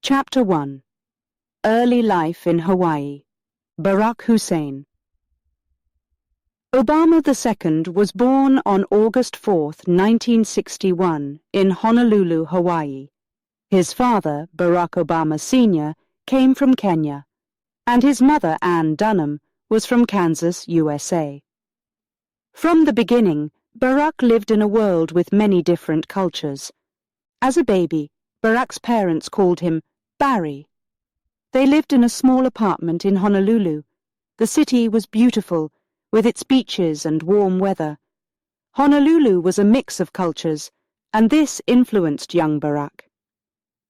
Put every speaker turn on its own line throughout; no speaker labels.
Chapter 1. Early Life in Hawaii. Barack Hussein. Obama II was born on August 4, 1961, in Honolulu, Hawaii. His father, Barack Obama Sr., came from Kenya, and his mother, Ann Dunham, was from Kansas, USA. From the beginning, Barack lived in a world with many different cultures. As a baby, Barack's parents called him Barry. They lived in a small apartment in Honolulu. The city was beautiful, with its beaches and warm weather. Honolulu was a mix of cultures, and this influenced young Barack.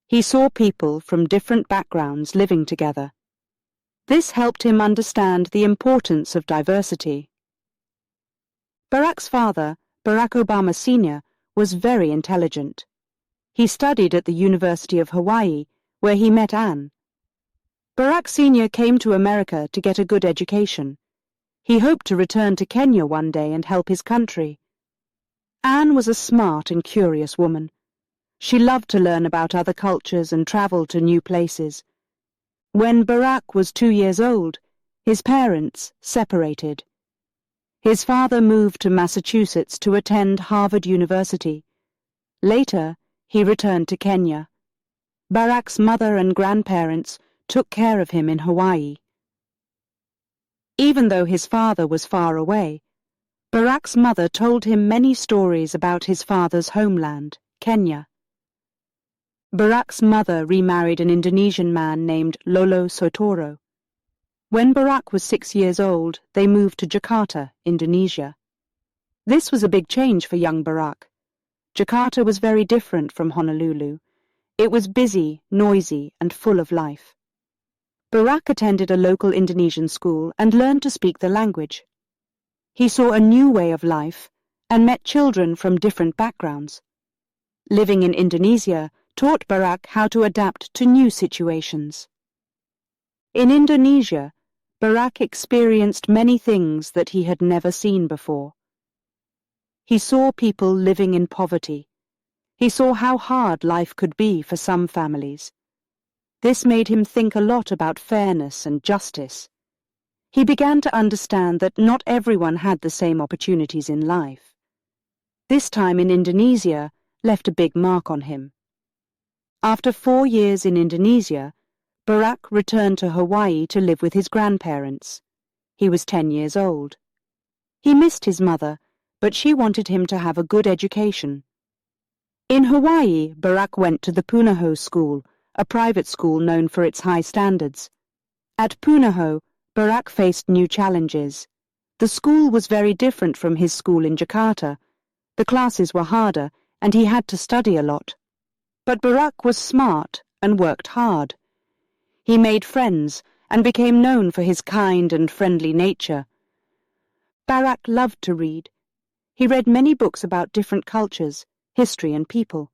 He saw people from different backgrounds living together. This helped him understand the importance of diversity. Barack's father, Barack Obama Sr., was very intelligent. He studied at the University of Hawaii, where he met Ann. Barack Sr. came to America to get a good education. He hoped to return to Kenya one day and help his country. Ann was a smart and curious woman. She loved to learn about other cultures and travel to new places. When Barack was 2 years old, his parents separated. His father moved to Massachusetts to attend Harvard University. Later, he returned to Kenya. Barack's mother and grandparents took care of him in Hawaii. Even though his father was far away, Barack's mother told him many stories about his father's homeland, Kenya. Barack's mother remarried an Indonesian man named Lolo Sotoro. When Barack was 6 years old, they moved to Jakarta, Indonesia. This was a big change for young Barack. Jakarta was very different from Honolulu. It was busy, noisy, and full of life. Barack attended a local Indonesian school and learned to speak the language. He saw a new way of life and met children from different backgrounds. Living in Indonesia taught Barack how to adapt to new situations. In Indonesia, Barack experienced many things that he had never seen before. He saw people living in poverty. He saw how hard life could be for some families. This made him think a lot about fairness and justice. He began to understand that not everyone had the same opportunities in life. This time in Indonesia left a big mark on him. After 4 years in Indonesia, Barack returned to Hawaii to live with his grandparents. He was 10 years old. He missed his mother, but she wanted him to have a good education. In Hawaii, Barack went to the Punahou School, a private school known for its high standards. At Punahou, Barack faced new challenges. The school was very different from his school in Jakarta. The classes were harder, and he had to study a lot. But Barack was smart and worked hard. He made friends and became known for his kind and friendly nature. Barack loved to read. He read many books about different cultures, history and people.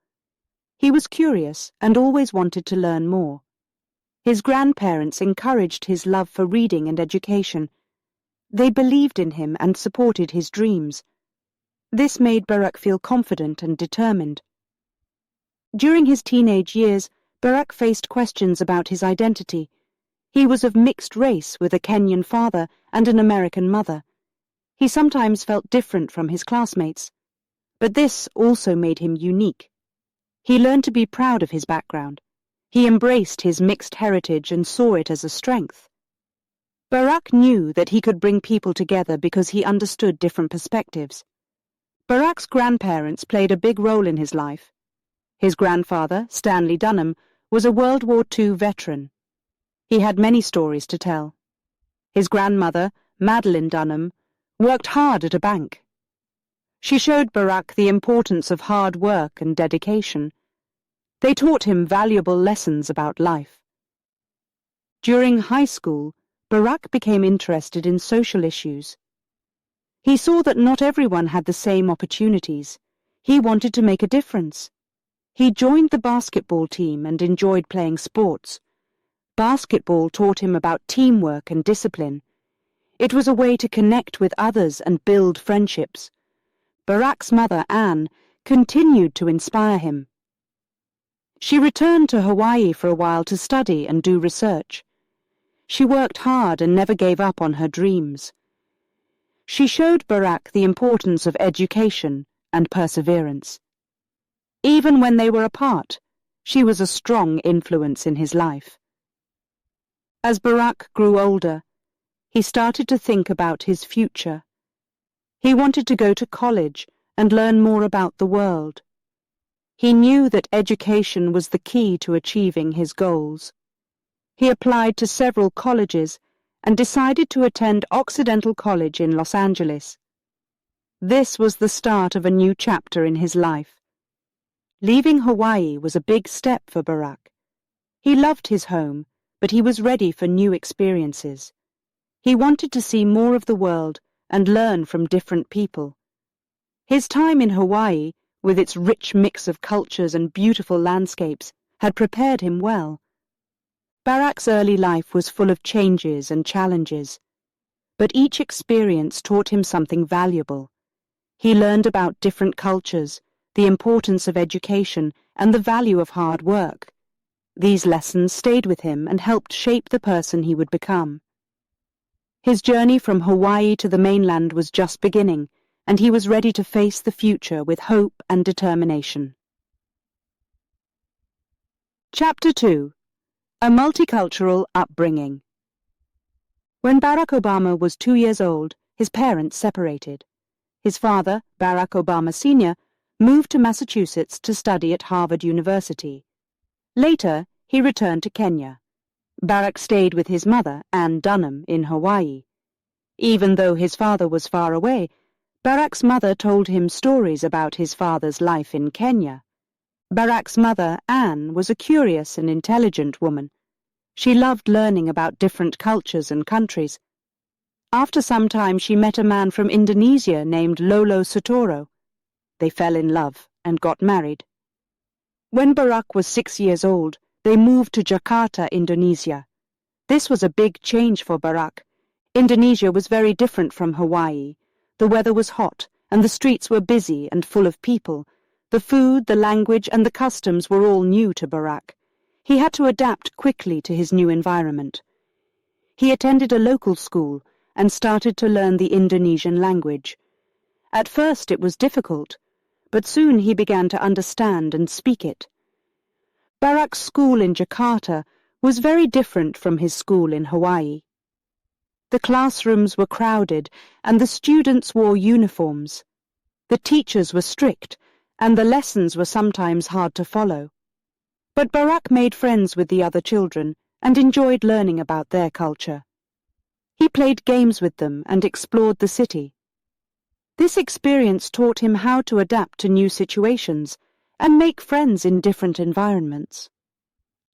He was curious and always wanted to learn more. His grandparents encouraged his love for reading and education. They believed in him and supported his dreams. This made Barack feel confident and determined. During his teenage years, Barack faced questions about his identity. He was of mixed race with a Kenyan father and an American mother. He sometimes felt different from his classmates. But this also made him unique. He learned to be proud of his background. He embraced his mixed heritage and saw it as a strength. Barack knew that he could bring people together because he understood different perspectives. Barack's grandparents played a big role in his life. His grandfather, Stanley Dunham, was a World War II veteran. He had many stories to tell. His grandmother, Madeline Dunham, worked hard at a bank. She showed Barack the importance of hard work and dedication. They taught him valuable lessons about life. During high school, Barack became interested in social issues. He saw that not everyone had the same opportunities. He wanted to make a difference. He joined the basketball team and enjoyed playing sports. Basketball taught him about teamwork and discipline. It was a way to connect with others and build friendships. Barack's mother, Ann, continued to inspire him. She returned to Hawaii for a while to study and do research. She worked hard and never gave up on her dreams. She showed Barack the importance of education and perseverance. Even when they were apart, she was a strong influence in his life. As Barack grew older, he started to think about his future. He wanted to go to college and learn more about the world. He knew that education was the key to achieving his goals. He applied to several colleges and decided to attend Occidental College in Los Angeles. This was the start of a new chapter in his life. Leaving Hawaii was a big step for Barack. He loved his home, but he was ready for new experiences. He wanted to see more of the world and learn from different people. His time in Hawaii, with its rich mix of cultures and beautiful landscapes, had prepared him well. Barack's early life was full of changes and challenges, but each experience taught him something valuable. He learned about different cultures, the importance of education, and the value of hard work. These lessons stayed with him and helped shape the person he would become. His journey from Hawaii to the mainland was just beginning, and he was ready to face the future with hope and determination. Chapter 2. A Multicultural Upbringing. When Barack Obama was 2 years old, his parents separated. His father, Barack Obama Sr., moved to Massachusetts to study at Harvard University. Later, he returned to Kenya. Barack stayed with his mother, Ann Dunham, in Hawaii. Even though his father was far away, Barack's mother told him stories about his father's life in Kenya. Barack's mother, Ann, was a curious and intelligent woman. She loved learning about different cultures and countries. After some time, she met a man from Indonesia named Lolo Sutoro. They fell in love and got married. When Barack was 6 years old, they moved to Jakarta, Indonesia. This was a big change for Barack. Indonesia was very different from Hawaii. The weather was hot, and the streets were busy and full of people. The food, the language, and the customs were all new to Barack. He had to adapt quickly to his new environment. He attended a local school and started to learn the Indonesian language. At first it was difficult, but soon he began to understand and speak it. Barack's school in Jakarta was very different from his school in Hawaii. The classrooms were crowded and the students wore uniforms. The teachers were strict and the lessons were sometimes hard to follow. But Barack made friends with the other children and enjoyed learning about their culture. He played games with them and explored the city. This experience taught him how to adapt to new situations and make friends in different environments.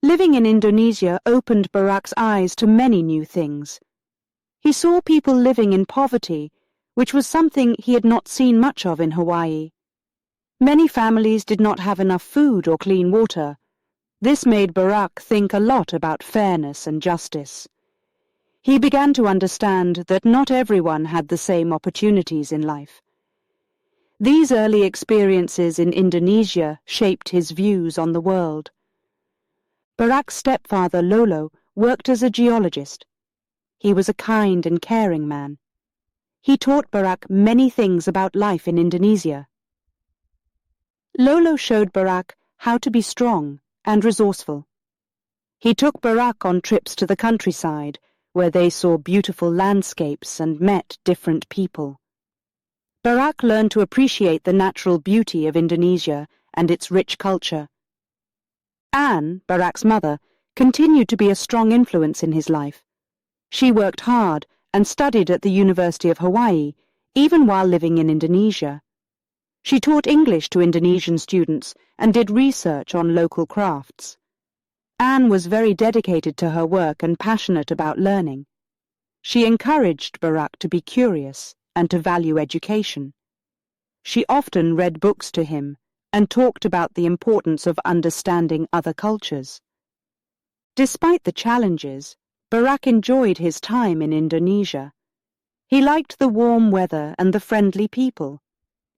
Living in Indonesia opened Barack's eyes to many new things. He saw people living in poverty, which was something he had not seen much of in Hawaii. Many families did not have enough food or clean water. This made Barack think a lot about fairness and justice. He began to understand that not everyone had the same opportunities in life. These early experiences in Indonesia shaped his views on the world. Barack's stepfather, Lolo, worked as a geologist. He was a kind and caring man. He taught Barack many things about life in Indonesia. Lolo showed Barack how to be strong and resourceful. He took Barack on trips to the countryside, where they saw beautiful landscapes and met different people. Barack learned to appreciate the natural beauty of Indonesia and its rich culture. Anne, Barack's mother, continued to be a strong influence in his life. She worked hard and studied at the University of Hawaii, even while living in Indonesia. She taught English to Indonesian students and did research on local crafts. Anne was very dedicated to her work and passionate about learning. She encouraged Barack to be curious and to value education. She often read books to him and talked about the importance of understanding other cultures. Despite the challenges, Barack enjoyed his time in Indonesia. He liked the warm weather and the friendly people.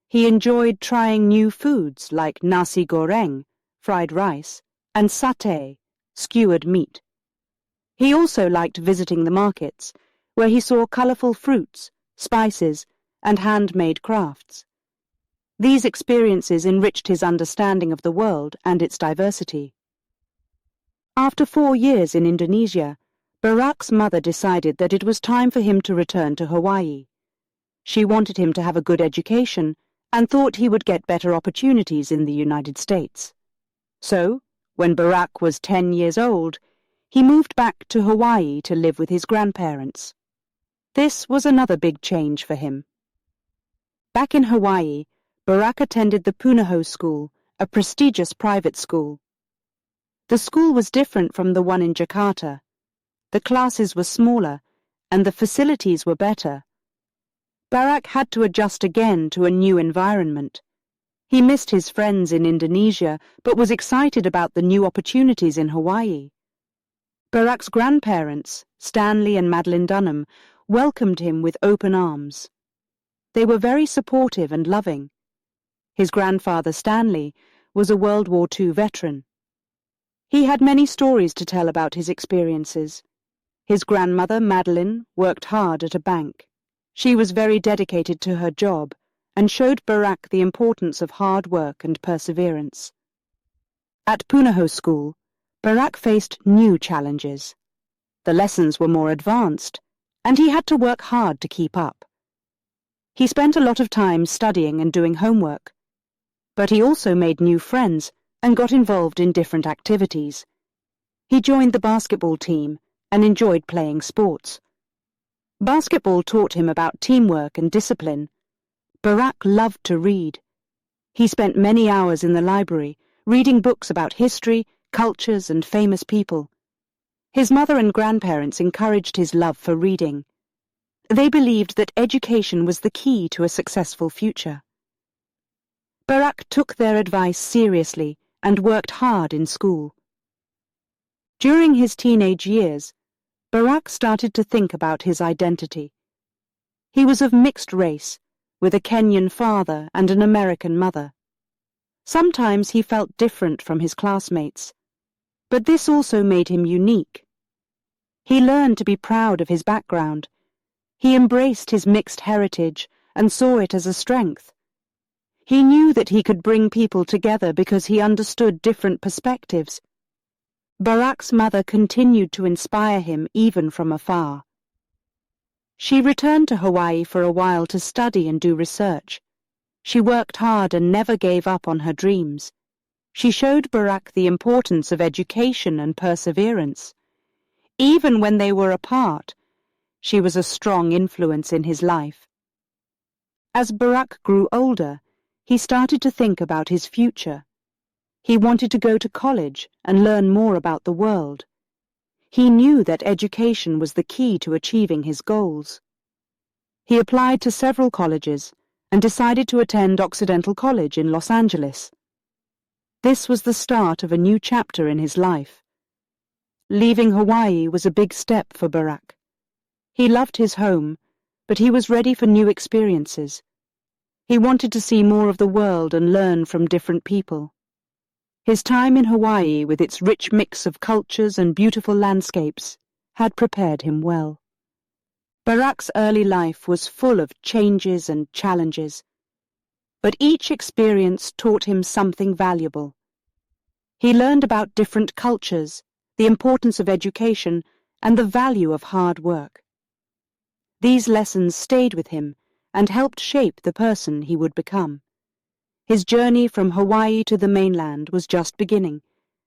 He enjoyed trying new foods like nasi goreng, fried rice, and satay, skewered meat. He also liked visiting the markets, where he saw colourful fruits, spices, and handmade crafts. These experiences enriched his understanding of the world and its diversity. After 4 years in Indonesia, Barak's mother decided that it was time for him to return to Hawaii. She wanted him to have a good education and thought he would get better opportunities in the United States. So, when Barak was 10 years old, he moved back to Hawaii to live with his grandparents. This was another big change for him. Back in Hawaii, Barak attended the Punahou School, a prestigious private school. The school was different from the one in Jakarta. The classes were smaller, and the facilities were better. Barak had to adjust again to a new environment. He missed his friends in Indonesia, but was excited about the new opportunities in Hawaii. Barak's grandparents, Stanley and Madeline Dunham, welcomed him with open arms. They were very supportive and loving. His grandfather, Stanley, was a World War II veteran. He had many stories to tell about his experiences. His grandmother, Madeline, worked hard at a bank. She was very dedicated to her job and showed Barak the importance of hard work and perseverance. At Punahou School, Barak faced new challenges. The lessons were more advanced, and he had to work hard to keep up. He spent a lot of time studying and doing homework, but he also made new friends and got involved in different activities. He joined the basketball team and enjoyed playing sports. Basketball taught him about teamwork and discipline. Barak loved to read. He spent many hours in the library, reading books about history, cultures, and famous people. His mother and grandparents encouraged his love for reading. They believed that education was the key to a successful future. Barak took their advice seriously and worked hard in school. During his teenage years, Barak started to think about his identity. He was of mixed race, with a Kenyan father and an American mother. Sometimes he felt different from his classmates, but this also made him unique. He learned to be proud of his background. He embraced his mixed heritage and saw it as a strength. He knew that he could bring people together because he understood different perspectives. Barak's mother continued to inspire him even from afar. She returned to Hawaii for a while to study and do research. She worked hard and never gave up on her dreams. She showed Barak the importance of education and perseverance. Even when they were apart, she was a strong influence in his life. As Barak grew older, he started to think about his future. He wanted to go to college and learn more about the world. He knew that education was the key to achieving his goals. He applied to several colleges and decided to attend Occidental College in Los Angeles. This was the start of a new chapter in his life. Leaving Hawaii was a big step for Barak. He loved his home, but he was ready for new experiences. He wanted to see more of the world and learn from different people. His time in Hawaii, with its rich mix of cultures and beautiful landscapes, had prepared him well. Barak's early life was full of changes and challenges, but each experience taught him something valuable. He learned about different cultures, the importance of education, and the value of hard work. These lessons stayed with him and helped shape the person he would become. His journey from Hawaii to the mainland was just beginning,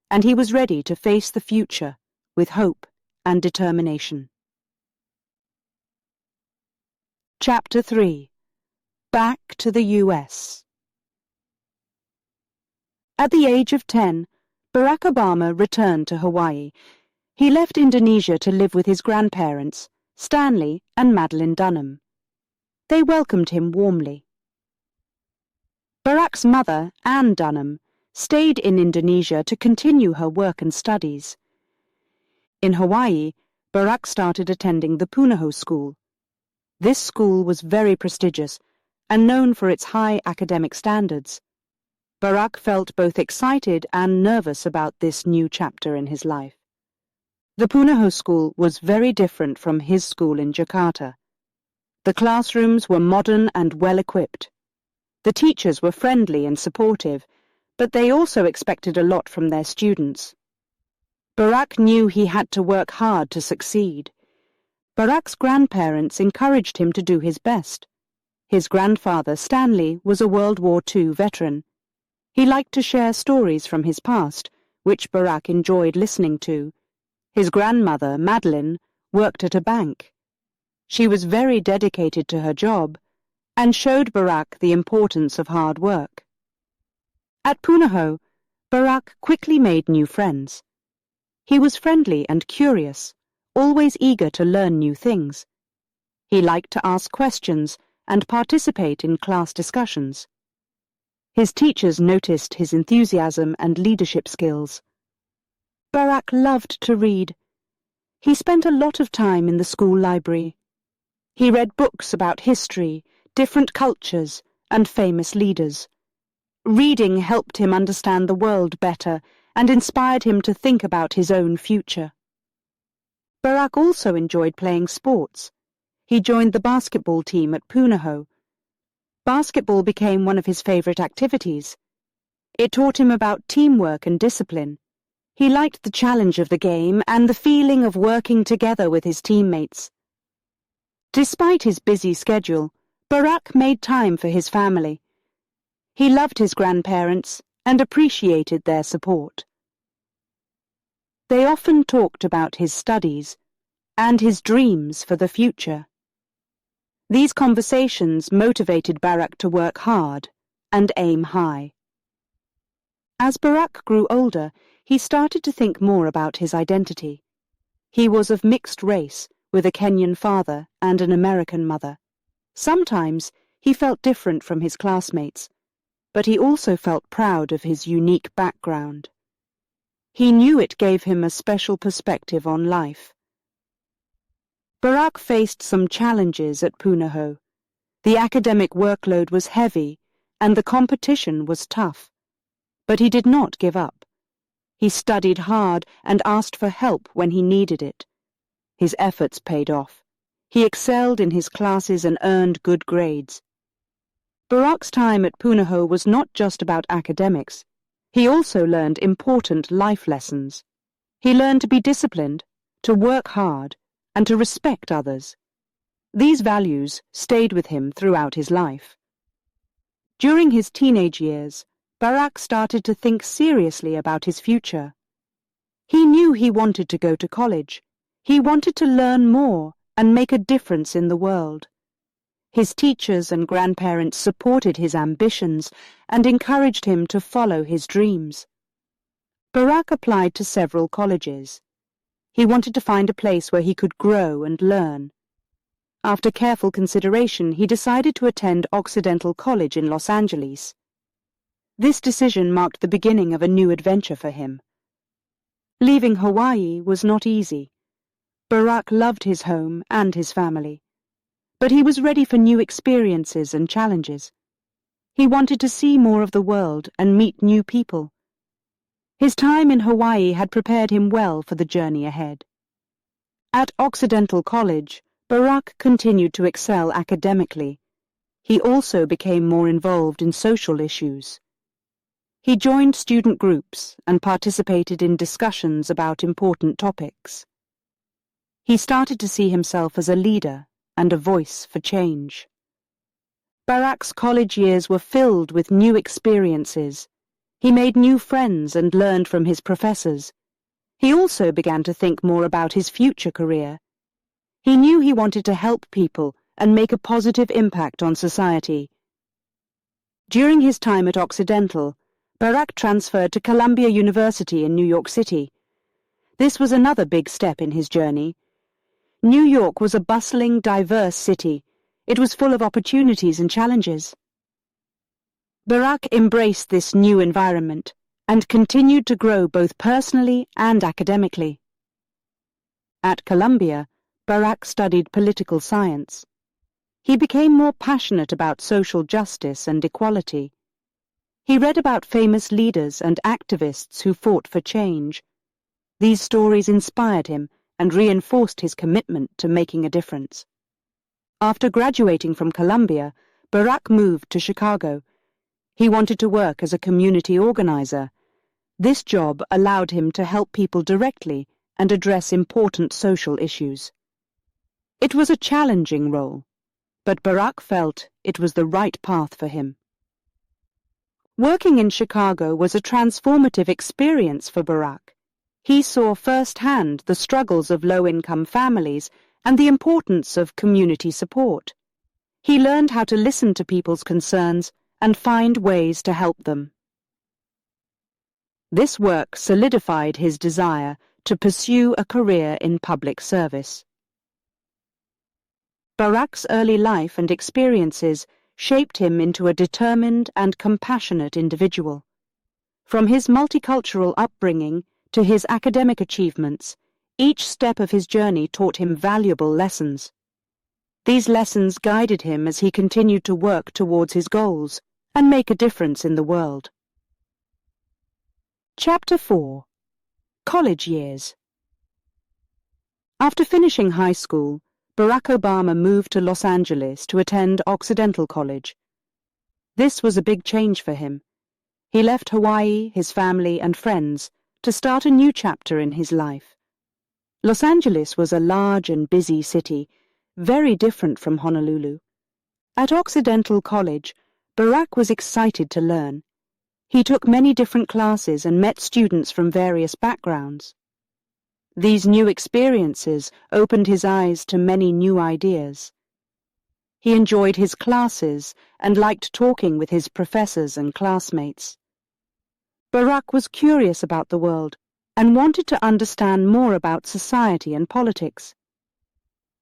and he was ready to face the future with hope and determination. Chapter 3. Back to the U.S. At the age of 10, Barack Obama returned to Hawaii. He left Indonesia to live with his grandparents, Stanley and Madeline Dunham. They welcomed him warmly. Barak's mother, Anne Dunham, stayed in Indonesia to continue her work and studies. In Hawaii, Barak started attending the Punahou School. This school was very prestigious and known for its high academic standards. Barak felt both excited and nervous about this new chapter in his life. The Punahou school was very different from his school in Jakarta. The classrooms were modern and well-equipped. The teachers were friendly and supportive, but they also expected a lot from their students. Barak knew he had to work hard to succeed. Barak's grandparents encouraged him to do his best. His grandfather, Stanley, was a World War II veteran. He liked to share stories from his past, which Barak enjoyed listening to. His grandmother, Madeline, worked at a bank. She was very dedicated to her job and showed Barak the importance of hard work. At Punahou, Barak quickly made new friends. He was friendly and curious, always eager to learn new things. He liked to ask questions and participate in class discussions. His teachers noticed his enthusiasm and leadership skills. Barak loved to read. He spent a lot of time in the school library. He read books about history, different cultures, and famous leaders. Reading helped him understand the world better and inspired him to think about his own future. Barak also enjoyed playing sports. He joined the basketball team at Punahou. Basketball became one of his favorite activities. It taught him about teamwork and discipline. He liked the challenge of the game and the feeling of working together with his teammates. Despite his busy schedule, Barak made time for his family. He loved his grandparents and appreciated their support. They often talked about his studies and his dreams for the future. These conversations motivated Barak to work hard and aim high. As Barak grew older, he started to think more about his identity. He was of mixed race, with a Kenyan father and an American mother. Sometimes he felt different from his classmates, but he also felt proud of his unique background. He knew it gave him a special perspective on life. Barak faced some challenges at Punahou. The academic workload was heavy and the competition was tough. But he did not give up. He studied hard and asked for help when he needed it. His efforts paid off. He excelled in his classes and earned good grades. Barak's time at Punahou was not just about academics. He also learned important life lessons. He learned to be disciplined, to work hard, and to respect others. These values stayed with him throughout his life. During his teenage years, Barak started to think seriously about his future. He knew he wanted to go to college. He wanted to learn more and make a difference in the world. His teachers and grandparents supported his ambitions and encouraged him to follow his dreams. Barak applied to several colleges. He wanted to find a place where he could grow and learn. After careful consideration, he decided to attend Occidental College in Los Angeles. This decision marked the beginning of a new adventure for him. Leaving Hawaii was not easy. Barak loved his home and his family, but he was ready for new experiences and challenges. He wanted to see more of the world and meet new people. His time in Hawaii had prepared him well for the journey ahead. At Occidental College, Barak continued to excel academically. He also became more involved in social issues. He joined student groups and participated in discussions about important topics. He started to see himself as a leader and a voice for change. Barak's college years were filled with new experiences. He made new friends and learned from his professors. He also began to think more about his future career. He knew he wanted to help people and make a positive impact on society. During his time at Occidental, Barak transferred to Columbia University in New York City. This was another big step in his journey. New York was a bustling, diverse city. It was full of opportunities and challenges. Barak embraced this new environment and continued to grow both personally and academically. At Columbia, Barak studied political science. He became more passionate about social justice and equality. He read about famous leaders and activists who fought for change. These stories inspired him and reinforced his commitment to making a difference. After graduating from Columbia, Barack moved to Chicago. He wanted to work as a community organizer. This job allowed him to help people directly and address important social issues. It was a challenging role, but Barack felt it was the right path for him. Working in Chicago was a transformative experience for Barack. He saw firsthand the struggles of low-income families and the importance of community support. He learned how to listen to people's concerns and find ways to help them. This work solidified his desire to pursue a career in public service. Barack's early life and experiences shaped him into a determined and compassionate individual. From his multicultural upbringing to his academic achievements, each step of his journey taught him valuable lessons. These lessons guided him as he continued to work towards his goals and make a difference in the world. Chapter 4. College Years. After finishing high school, Barack Obama moved to Los Angeles to attend Occidental College. This was a big change for him. He left Hawaii, his family, and friends to start a new chapter in his life. Los Angeles was a large and busy city, very different from Honolulu. At Occidental College, Barack was excited to learn. He took many different classes and met students from various backgrounds. These new experiences opened his eyes to many new ideas. He enjoyed his classes and liked talking with his professors and classmates. Barack was curious about the world and wanted to understand more about society and politics.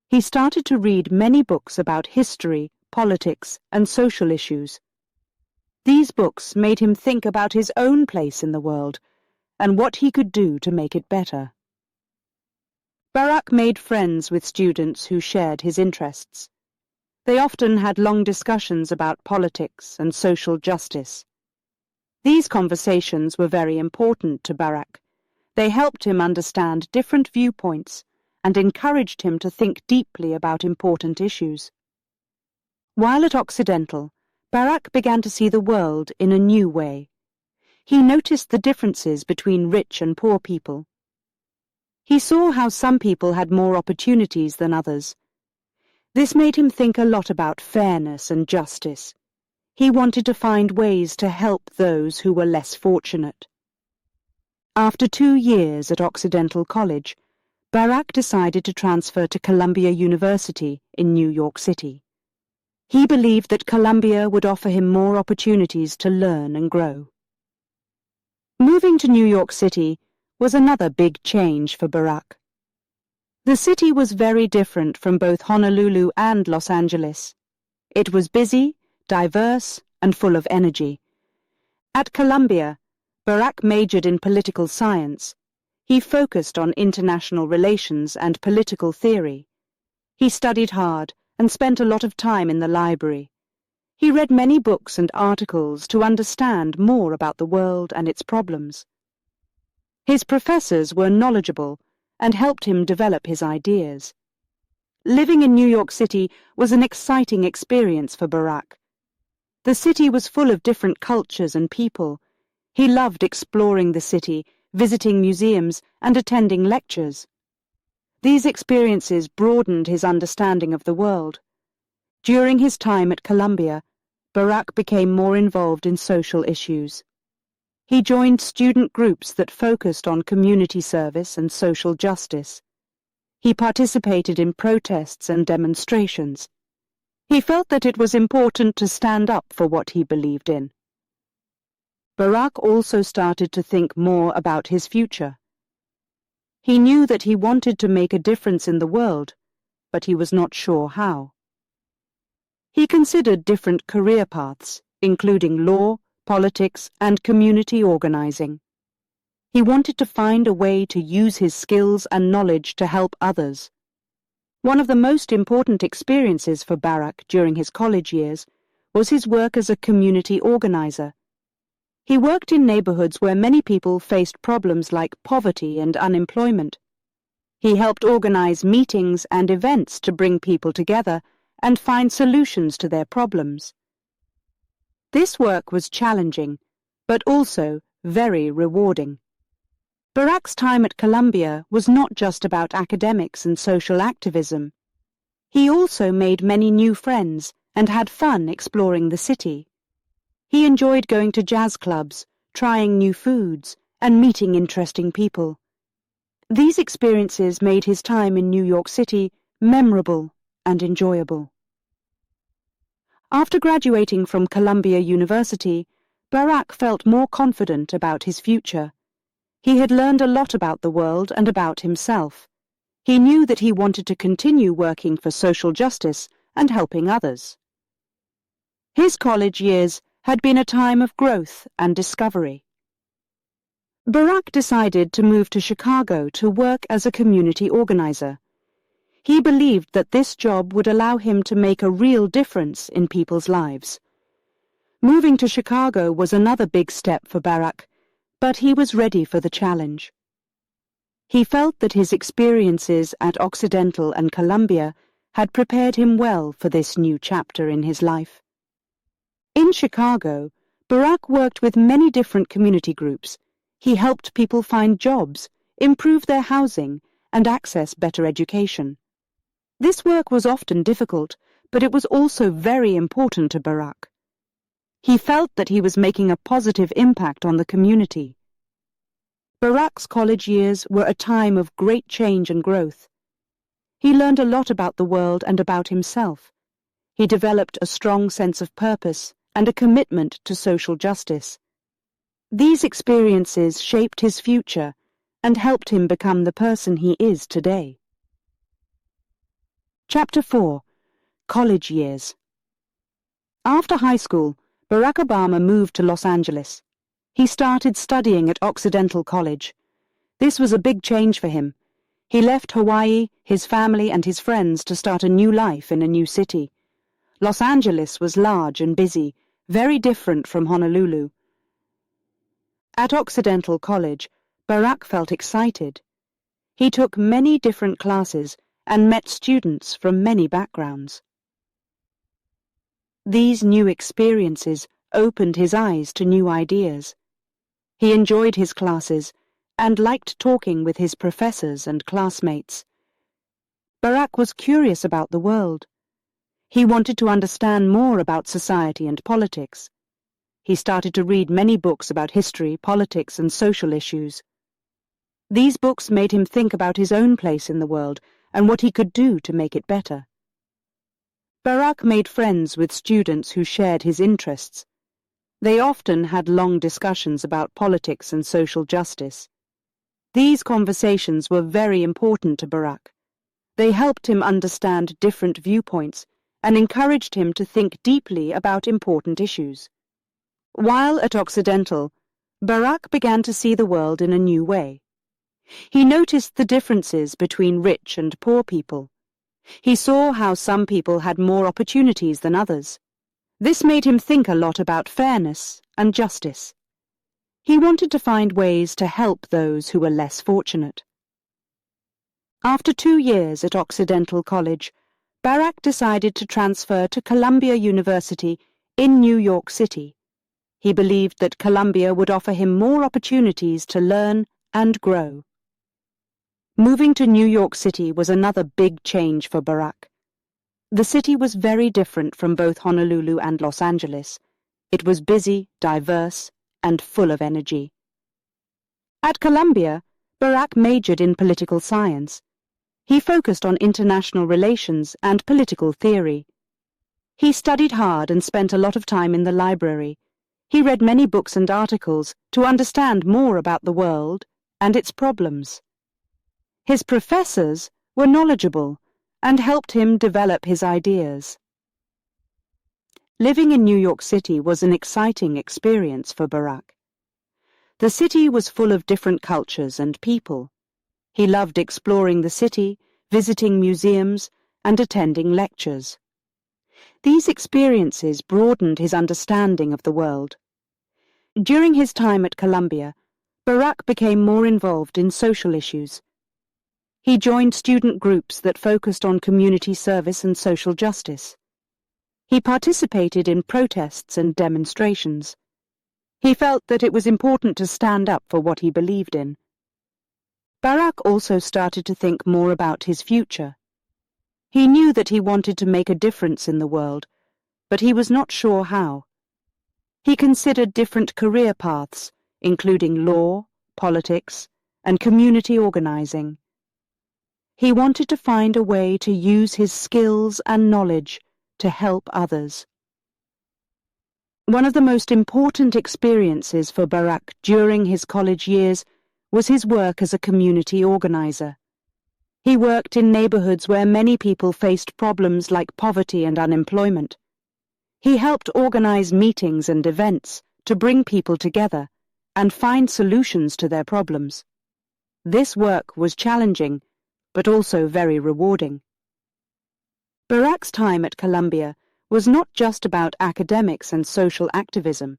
He started to read many books about history, politics, and social issues. These books made him think about his own place in the world and what he could do to make it better. Barack made friends with students who shared his interests. They often had long discussions about politics and social justice. These conversations were very important to Barack. They helped him understand different viewpoints and encouraged him to think deeply about important issues. While at Occidental, Barack began to see the world in a new way. He noticed the differences between rich and poor people. He saw how some people had more opportunities than others. This made him think a lot about fairness and justice. He wanted to find ways to help those who were less fortunate. After 2 years at Occidental College, Barack decided to transfer to Columbia University in New York City. He believed that Columbia would offer him more opportunities to learn and grow. Moving to New York City was another big change for Barack. The city was very different from both Honolulu and Los Angeles. It was busy, diverse, and full of energy. At Columbia, Barack majored in political science. He focused on international relations and political theory. He studied hard and spent a lot of time in the library. He read many books and articles to understand more about the world and its problems. His professors were knowledgeable and helped him develop his ideas. Living in New York City was an exciting experience for Barack. The city was full of different cultures and people. He loved exploring the city, visiting museums, and attending lectures. These experiences broadened his understanding of the world. During his time at Columbia, Barack became more involved in social issues. He joined student groups that focused on community service and social justice. He participated in protests and demonstrations. He felt that it was important to stand up for what he believed in. Barack also started to think more about his future. He knew that he wanted to make a difference in the world, but he was not sure how. He considered different career paths, including law, politics, and community organizing. He wanted to find a way to use his skills and knowledge to help others. One of the most important experiences for Barack during his college years was his work as a community organizer. He worked in neighborhoods where many people faced problems like poverty and unemployment. He helped organize meetings and events to bring people together and find solutions to their problems. This work was challenging, but also very rewarding. Barack's time at Columbia was not just about academics and social activism. He also made many new friends and had fun exploring the city. He enjoyed going to jazz clubs, trying new foods, and meeting interesting people. These experiences made his time in New York City memorable and enjoyable. After graduating from Columbia University, Barack felt more confident about his future. He had learned a lot about the world and about himself. He knew that he wanted to continue working for social justice and helping others. His college years had been a time of growth and discovery. Barack decided to move to Chicago to work as a community organizer. He believed that this job would allow him to make a real difference in people's lives. Moving to Chicago was another big step for Barack, but he was ready for the challenge. He felt that his experiences at Occidental and Columbia had prepared him well for this new chapter in his life. In Chicago, Barack worked with many different community groups. He helped people find jobs, improve their housing, and access better education. This work was often difficult, but it was also very important to Barack. He felt that he was making a positive impact on the community. Barack's college years were a time of great change and growth. He learned a lot about the world and about himself. He developed a strong sense of purpose and a commitment to social justice. These experiences shaped his future and helped him become the person he is today. Chapter 4. College Years. After high school, Barack Obama moved to Los Angeles. He started studying at Occidental College. This was a big change for him. He left Hawaii, his family, and his friends to start a new life in a new city. Los Angeles was large and busy, very different from Honolulu. At Occidental College, Barack felt excited. He took many different classes and met students from many backgrounds. These new experiences opened his eyes to new ideas. He enjoyed his classes and liked talking with his professors and classmates. Barack was curious about the world. He wanted to understand more about society and politics. He started to read many books about history, politics, and social issues. These books made him think about his own place in the world and what he could do to make it better. Barack made friends with students who shared his interests. They often had long discussions about politics and social justice. These conversations were very important to Barack. They helped him understand different viewpoints and encouraged him to think deeply about important issues. While at Occidental, Barack began to see the world in a new way. He noticed the differences between rich and poor people. He saw how some people had more opportunities than others. This made him think a lot about fairness and justice. He wanted to find ways to help those who were less fortunate. After 2 years at Occidental College, Barack decided to transfer to Columbia University in New York City. He believed that Columbia would offer him more opportunities to learn and grow. Moving to New York City was another big change for Barack. The city was very different from both Honolulu and Los Angeles. It was busy, diverse, and full of energy. At Columbia, Barack majored in political science. He focused on international relations and political theory. He studied hard and spent a lot of time in the library. He read many books and articles to understand more about the world and its problems. His professors were knowledgeable and helped him develop his ideas. Living in New York City was an exciting experience for Barack. The city was full of different cultures and people. He loved exploring the city, visiting museums, and attending lectures. These experiences broadened his understanding of the world. During his time at Columbia, Barak became more involved in social issues. He joined student groups that focused on community service and social justice. He participated in protests and demonstrations. He felt that it was important to stand up for what he believed in. Barak also started to think more about his future. He knew that he wanted to make a difference in the world, but he was not sure how. He considered different career paths, including law, politics, and community organizing. He wanted to find a way to use his skills and knowledge to help others. One of the most important experiences for Barak during his college years was his work as a community organizer. He worked in neighborhoods where many people faced problems like poverty and unemployment. He helped organize meetings and events to bring people together and find solutions to their problems. This work was challenging, but also very rewarding. Barak's time at Columbia was not just about academics and social activism.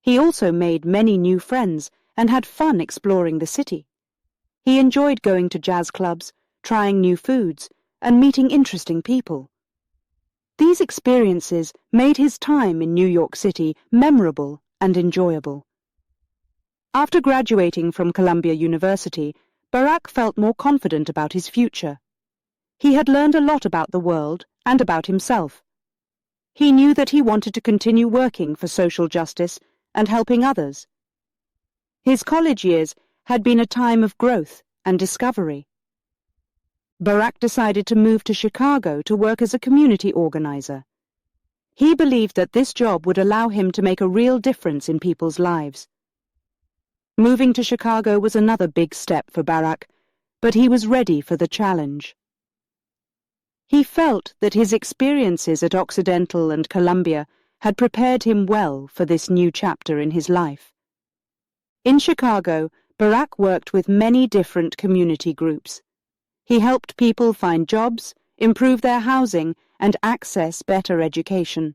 He also made many new friends and had fun exploring the city. He enjoyed going to jazz clubs, trying new foods, and meeting interesting people. These experiences made his time in New York City memorable and enjoyable. After graduating from Columbia University, Barak felt more confident about his future. He had learned a lot about the world and about himself. He knew that he wanted to continue working for social justice and helping others. His college years had been a time of growth and discovery. Barak decided to move to Chicago to work as a community organizer. He believed that this job would allow him to make a real difference in people's lives. Moving to Chicago was another big step for Barak, but he was ready for the challenge. He felt that his experiences at Occidental and Columbia had prepared him well for this new chapter in his life. In Chicago, Barak worked with many different community groups. He helped people find jobs, improve their housing, and access better education.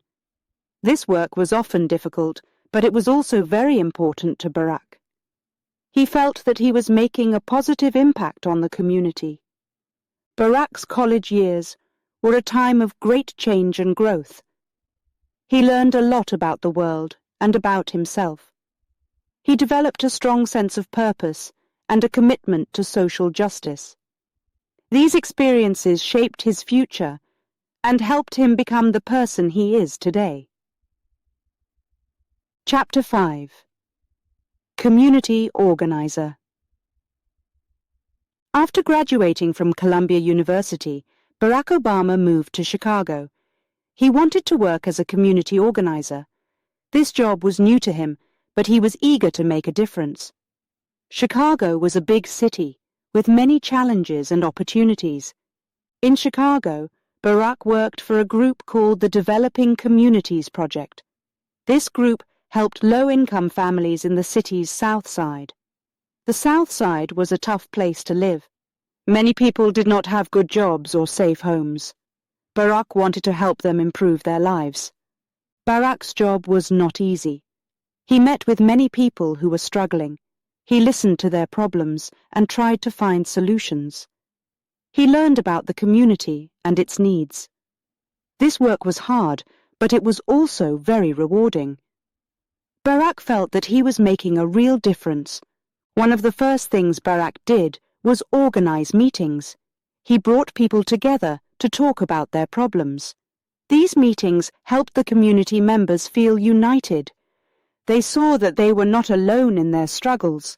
This work was often difficult, but it was also very important to Barak. He felt that he was making a positive impact on the community. Barak's college years were a time of great change and growth. He learned a lot about the world and about himself. He developed a strong sense of purpose and a commitment to social justice. These experiences shaped his future and helped him become the person he is today. Chapter 5. Community Organizer. After graduating from Columbia University, Barack Obama moved to Chicago. He wanted to work as a community organizer. This job was new to him, but he was eager to make a difference. Chicago was a big city, with many challenges and opportunities. In Chicago, Barack worked for a group called the Developing Communities Project. This group helped low-income families in the city's South Side. The South Side was a tough place to live. Many people did not have good jobs or safe homes. Barack wanted to help them improve their lives. Barack's job was not easy. He met with many people who were struggling. He listened to their problems and tried to find solutions. He learned about the community and its needs. This work was hard, but it was also very rewarding. Barack felt that he was making a real difference. One of the first things Barack did was organize meetings. He brought people together to talk about their problems. These meetings helped the community members feel united. They saw that they were not alone in their struggles.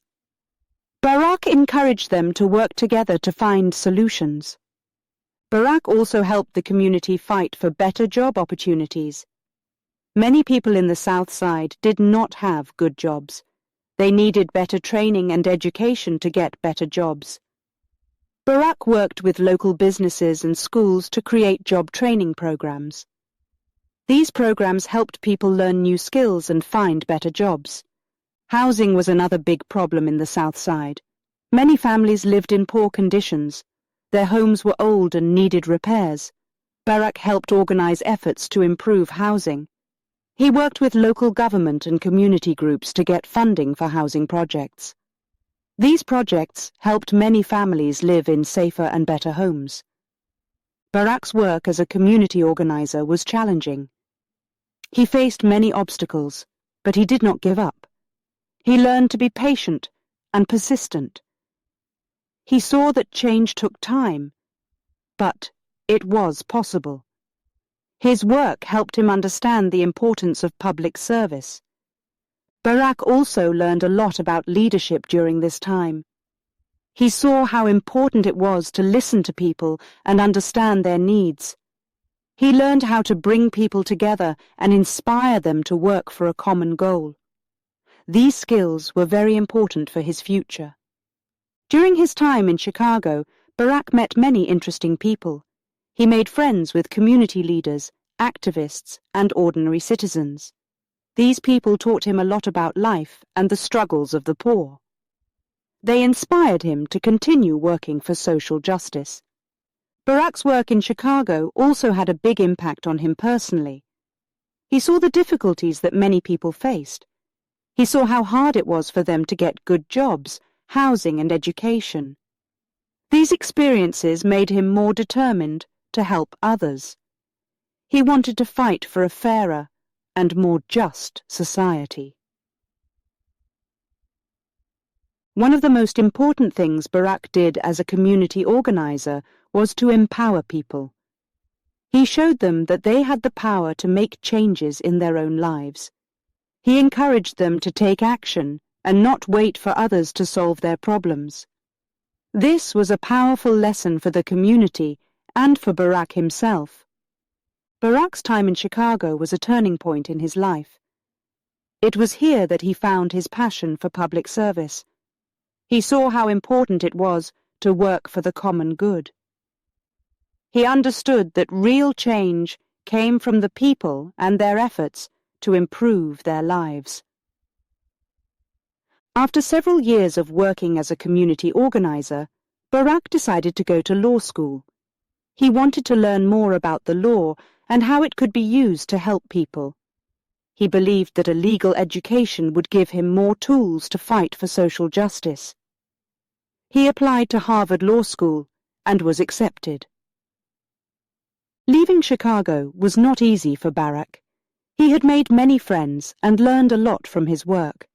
Barack encouraged them to work together to find solutions. Barack also helped the community fight for better job opportunities. Many people in the South Side did not have good jobs. They needed better training and education to get better jobs. Barack worked with local businesses and schools to create job training programs. These programs helped people learn new skills and find better jobs. Housing was another big problem in the South Side. Many families lived in poor conditions. Their homes were old and needed repairs. Barack helped organize efforts to improve housing. He worked with local government and community groups to get funding for housing projects. These projects helped many families live in safer and better homes. Barack's work as a community organizer was challenging. He faced many obstacles, but he did not give up. He learned to be patient and persistent. He saw that change took time, but it was possible. His work helped him understand the importance of public service. Barack also learned a lot about leadership during this time. He saw how important it was to listen to people and understand their needs. He learned how to bring people together and inspire them to work for a common goal. These skills were very important for his future. During his time in Chicago, Barack met many interesting people. He made friends with community leaders, activists, and ordinary citizens. These people taught him a lot about life and the struggles of the poor. They inspired him to continue working for social justice. Barack's work in Chicago also had a big impact on him personally. He saw the difficulties that many people faced. He saw how hard it was for them to get good jobs, housing, and education. These experiences made him more determined to help others. He wanted to fight for a fairer and more just society. One of the most important things Barack did as a community organizer was to empower people. He showed them that they had the power to make changes in their own lives. He encouraged them to take action and not wait for others to solve their problems. This was a powerful lesson for the community and for Barack himself. Barack's time in Chicago was a turning point in his life. It was here that he found his passion for public service. He saw how important it was to work for the common good. He understood that real change came from the people and their efforts to improve their lives. After several years of working as a community organizer, Barack decided to go to law school. He wanted to learn more about the law and how it could be used to help people. He believed that a legal education would give him more tools to fight for social justice. He applied to Harvard Law School and was accepted. Leaving Chicago was not easy for Barack. He had made many friends and learned a lot from his work.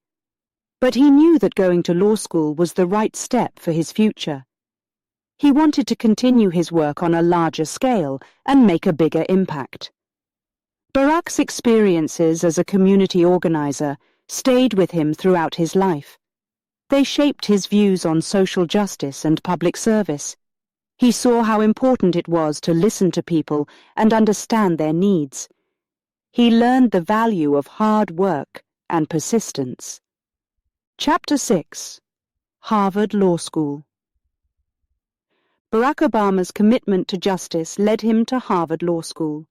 But he knew that going to law school was the right step for his future. He wanted to continue his work on a larger scale and make a bigger impact. Barack's experiences as a community organizer stayed with him throughout his life. They shaped his views on social justice and public service. He saw how important it was to listen to people and understand their needs. He learned the value of hard work and persistence. Chapter 6. Harvard Law School. Barack Obama's commitment to justice led him to Harvard Law School.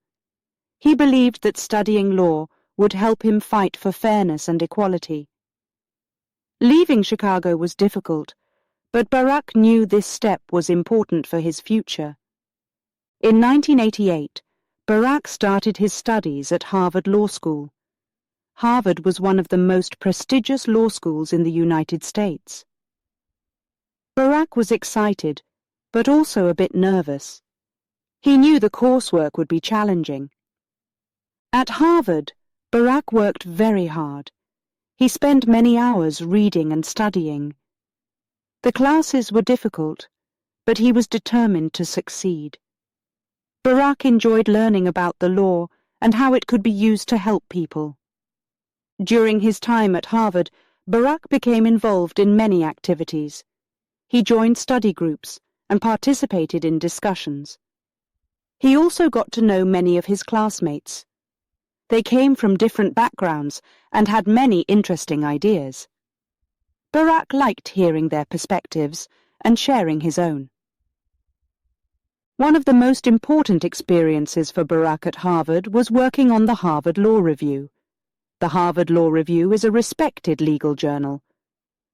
He believed that studying law would help him fight for fairness and equality. Leaving Chicago was difficult, but Barack knew this step was important for his future. In 1988, Barack started his studies at Harvard Law School. Harvard was one of the most prestigious law schools in the United States. Barack was excited, but also a bit nervous. He knew the coursework would be challenging. At Harvard, Barack worked very hard. He spent many hours reading and studying. The classes were difficult, but he was determined to succeed. Barack enjoyed learning about the law and how it could be used to help people. During his time at Harvard, Barack became involved in many activities. He joined study groups and participated in discussions. He also got to know many of his classmates. They came from different backgrounds and had many interesting ideas. Barack liked hearing their perspectives and sharing his own. One of the most important experiences for Barack at Harvard was working on the Harvard Law Review. The Harvard Law Review is a respected legal journal.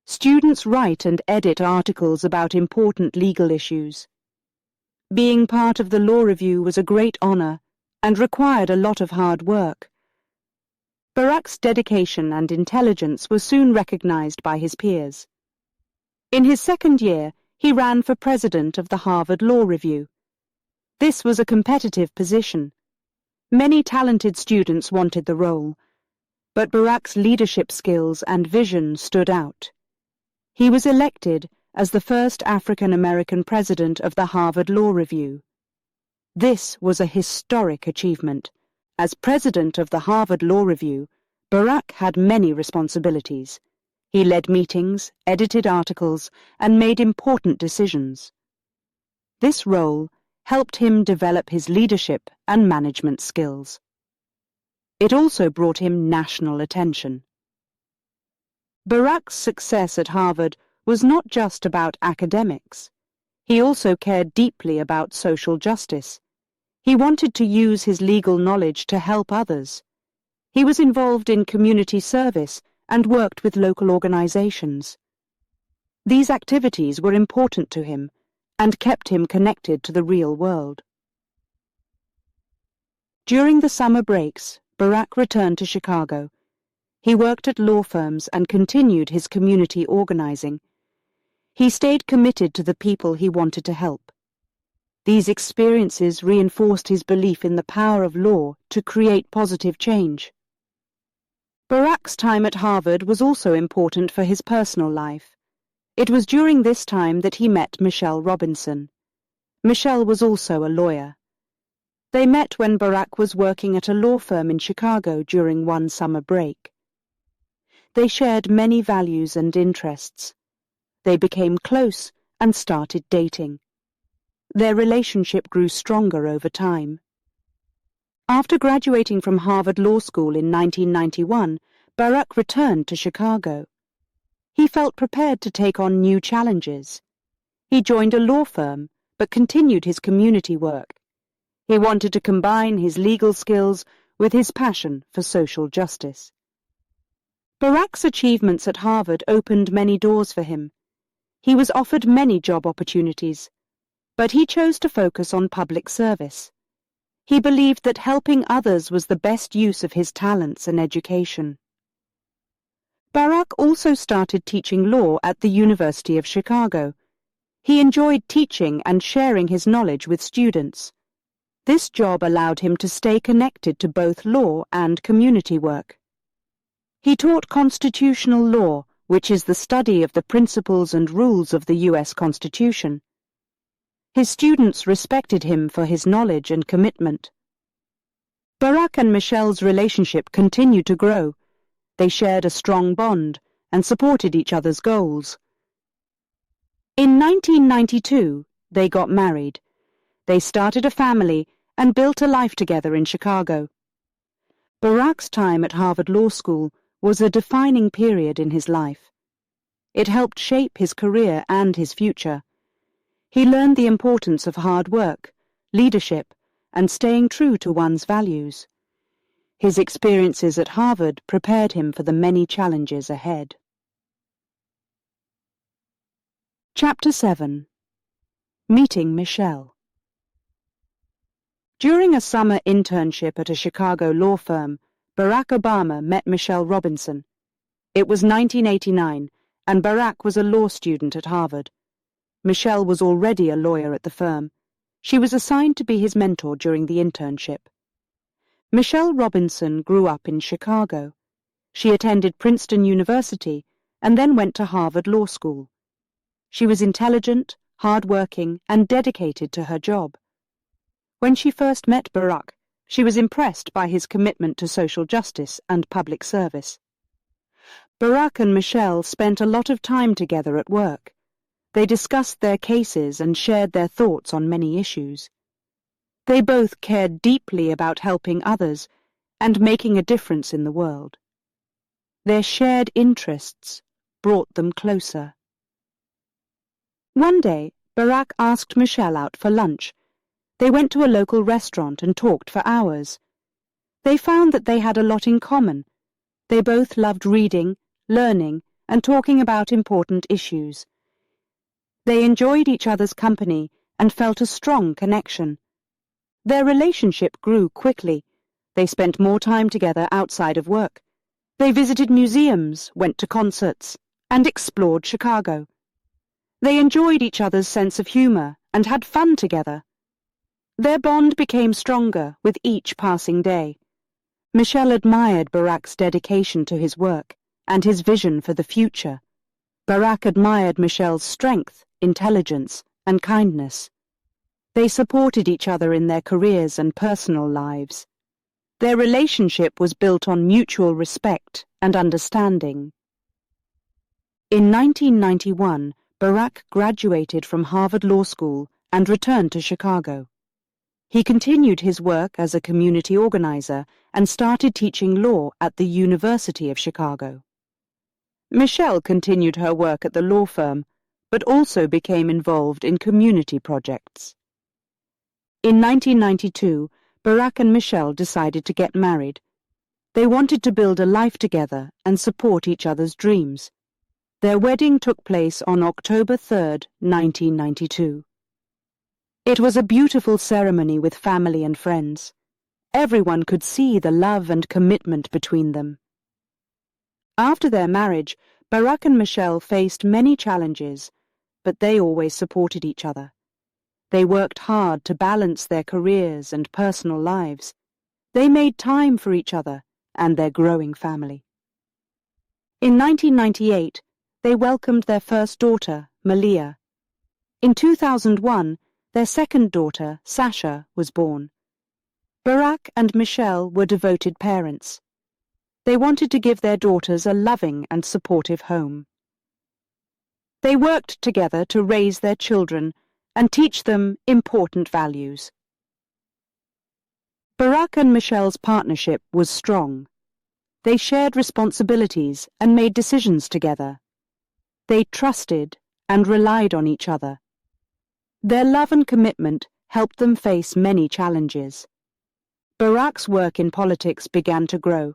Students write and edit articles about important legal issues. Being part of the Law Review was a great honor and required a lot of hard work. Barack's dedication and intelligence were soon recognized by his peers. In his second year, he ran for president of the Harvard Law Review. This was a competitive position. Many talented students wanted the role, but Barack's leadership skills and vision stood out. He was elected as the first African-American president of the Harvard Law Review. This was a historic achievement. As president of the Harvard Law Review, Barack had many responsibilities. He led meetings, edited articles, and made important decisions. This role helped him develop his leadership and management skills. It also brought him national attention. Barack's success at Harvard was not just about academics. He also cared deeply about social justice. He wanted to use his legal knowledge to help others. He was involved in community service and worked with local organizations. These activities were important to him and kept him connected to the real world. During the summer breaks, Barack returned to Chicago. He worked at law firms and continued his community organizing. He stayed committed to the people he wanted to help. These experiences reinforced his belief in the power of law to create positive change. Barack's time at Harvard was also important for his personal life. It was during this time that he met Michelle Robinson. Michelle was also a lawyer. They met when Barack was working at a law firm in Chicago during one summer break. They shared many values and interests. They became close and started dating. Their relationship grew stronger over time. After graduating from Harvard Law School in 1991, Barack returned to Chicago. He felt prepared to take on new challenges. He joined a law firm, but continued his community work. He wanted to combine his legal skills with his passion for social justice. Barack's achievements at Harvard opened many doors for him. He was offered many job opportunities, but he chose to focus on public service. He believed that helping others was the best use of his talents and education. Barack also started teaching law at the University of Chicago. He enjoyed teaching and sharing his knowledge with students. This job allowed him to stay connected to both law and community work. He taught constitutional law, which is the study of the principles and rules of the U.S. Constitution. His students respected him for his knowledge and commitment. Barack and Michelle's relationship continued to grow. They shared a strong bond and supported each other's goals. In 1992, they got married. They started a family and built a life together in Chicago. Barack's time at Harvard Law School was a defining period in his life. It helped shape his career and his future. He learned the importance of hard work, leadership, and staying true to one's values. His experiences at Harvard prepared him for the many challenges ahead. Chapter 7. Meeting Michelle. During a summer internship at a Chicago law firm, Barack Obama met Michelle Robinson. It was 1989, and Barack was a law student at Harvard. Michelle was already a lawyer at the firm. She was assigned to be his mentor during the internship. Michelle Robinson grew up in Chicago. She attended Princeton University and then went to Harvard Law School. She was intelligent, hard-working, and dedicated to her job. When she first met Barack, she was impressed by his commitment to social justice and public service. Barack and Michelle spent a lot of time together at work. They discussed their cases and shared their thoughts on many issues. They both cared deeply about helping others and making a difference in the world. Their shared interests brought them closer. One day, Barack asked Michelle out for lunch. They went to a local restaurant and talked for hours. They found that they had a lot in common. They both loved reading, learning, and talking about important issues. They enjoyed each other's company and felt a strong connection. Their relationship grew quickly. They spent more time together outside of work. They visited museums, went to concerts, and explored Chicago. They enjoyed each other's sense of humor and had fun together. Their bond became stronger with each passing day. Michelle admired Barack's dedication to his work and his vision for the future. Barack admired Michelle's strength, intelligence, and kindness. They supported each other in their careers and personal lives. Their relationship was built on mutual respect and understanding. In 1991, Barack graduated from Harvard Law School and returned to Chicago. He continued his work as a community organizer and started teaching law at the University of Chicago. Michelle continued her work at the law firm, but also became involved in community projects. In 1992, Barack and Michelle decided to get married. They wanted to build a life together and support each other's dreams. Their wedding took place on October 3, 1992. It was a beautiful ceremony with family and friends. Everyone could see the love and commitment between them. After their marriage, Barack and Michelle faced many challenges, but they always supported each other. They worked hard to balance their careers and personal lives. They made time for each other and their growing family. In 1998, they welcomed their first daughter, Malia. In 2001, their second daughter, Sasha, was born. Barack and Michelle were devoted parents. They wanted to give their daughters a loving and supportive home. They worked together to raise their children and teach them important values. Barack and Michelle's partnership was strong. They shared responsibilities and made decisions together. They trusted and relied on each other. Their love and commitment helped them face many challenges. Barack's work in politics began to grow.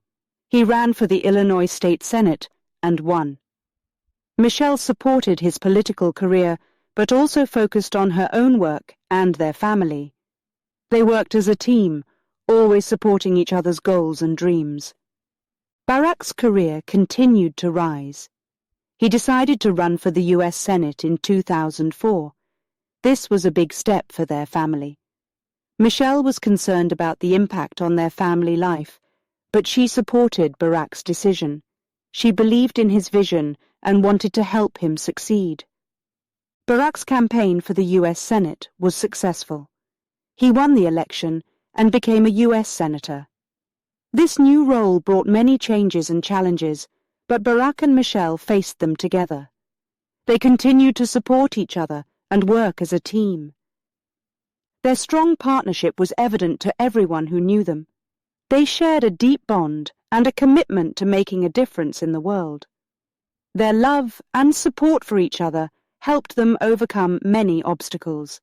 He ran for the Illinois State Senate and won. Michelle supported his political career, but also focused on her own work and their family. They worked as a team, always supporting each other's goals and dreams. Barack's career continued to rise. He decided to run for the U.S. Senate in 2004. This was a big step for their family. Michelle was concerned about the impact on their family life, but she supported Barack's decision. She believed in his vision and wanted to help him succeed. Barack's campaign for the U.S. Senate was successful. He won the election and became a U.S. Senator. This new role brought many changes and challenges, but Barack and Michelle faced them together. They continued to support each other and work as a team. Their strong partnership was evident to everyone who knew them. They shared a deep bond and a commitment to making a difference in the world. Their love and support for each other helped them overcome many obstacles.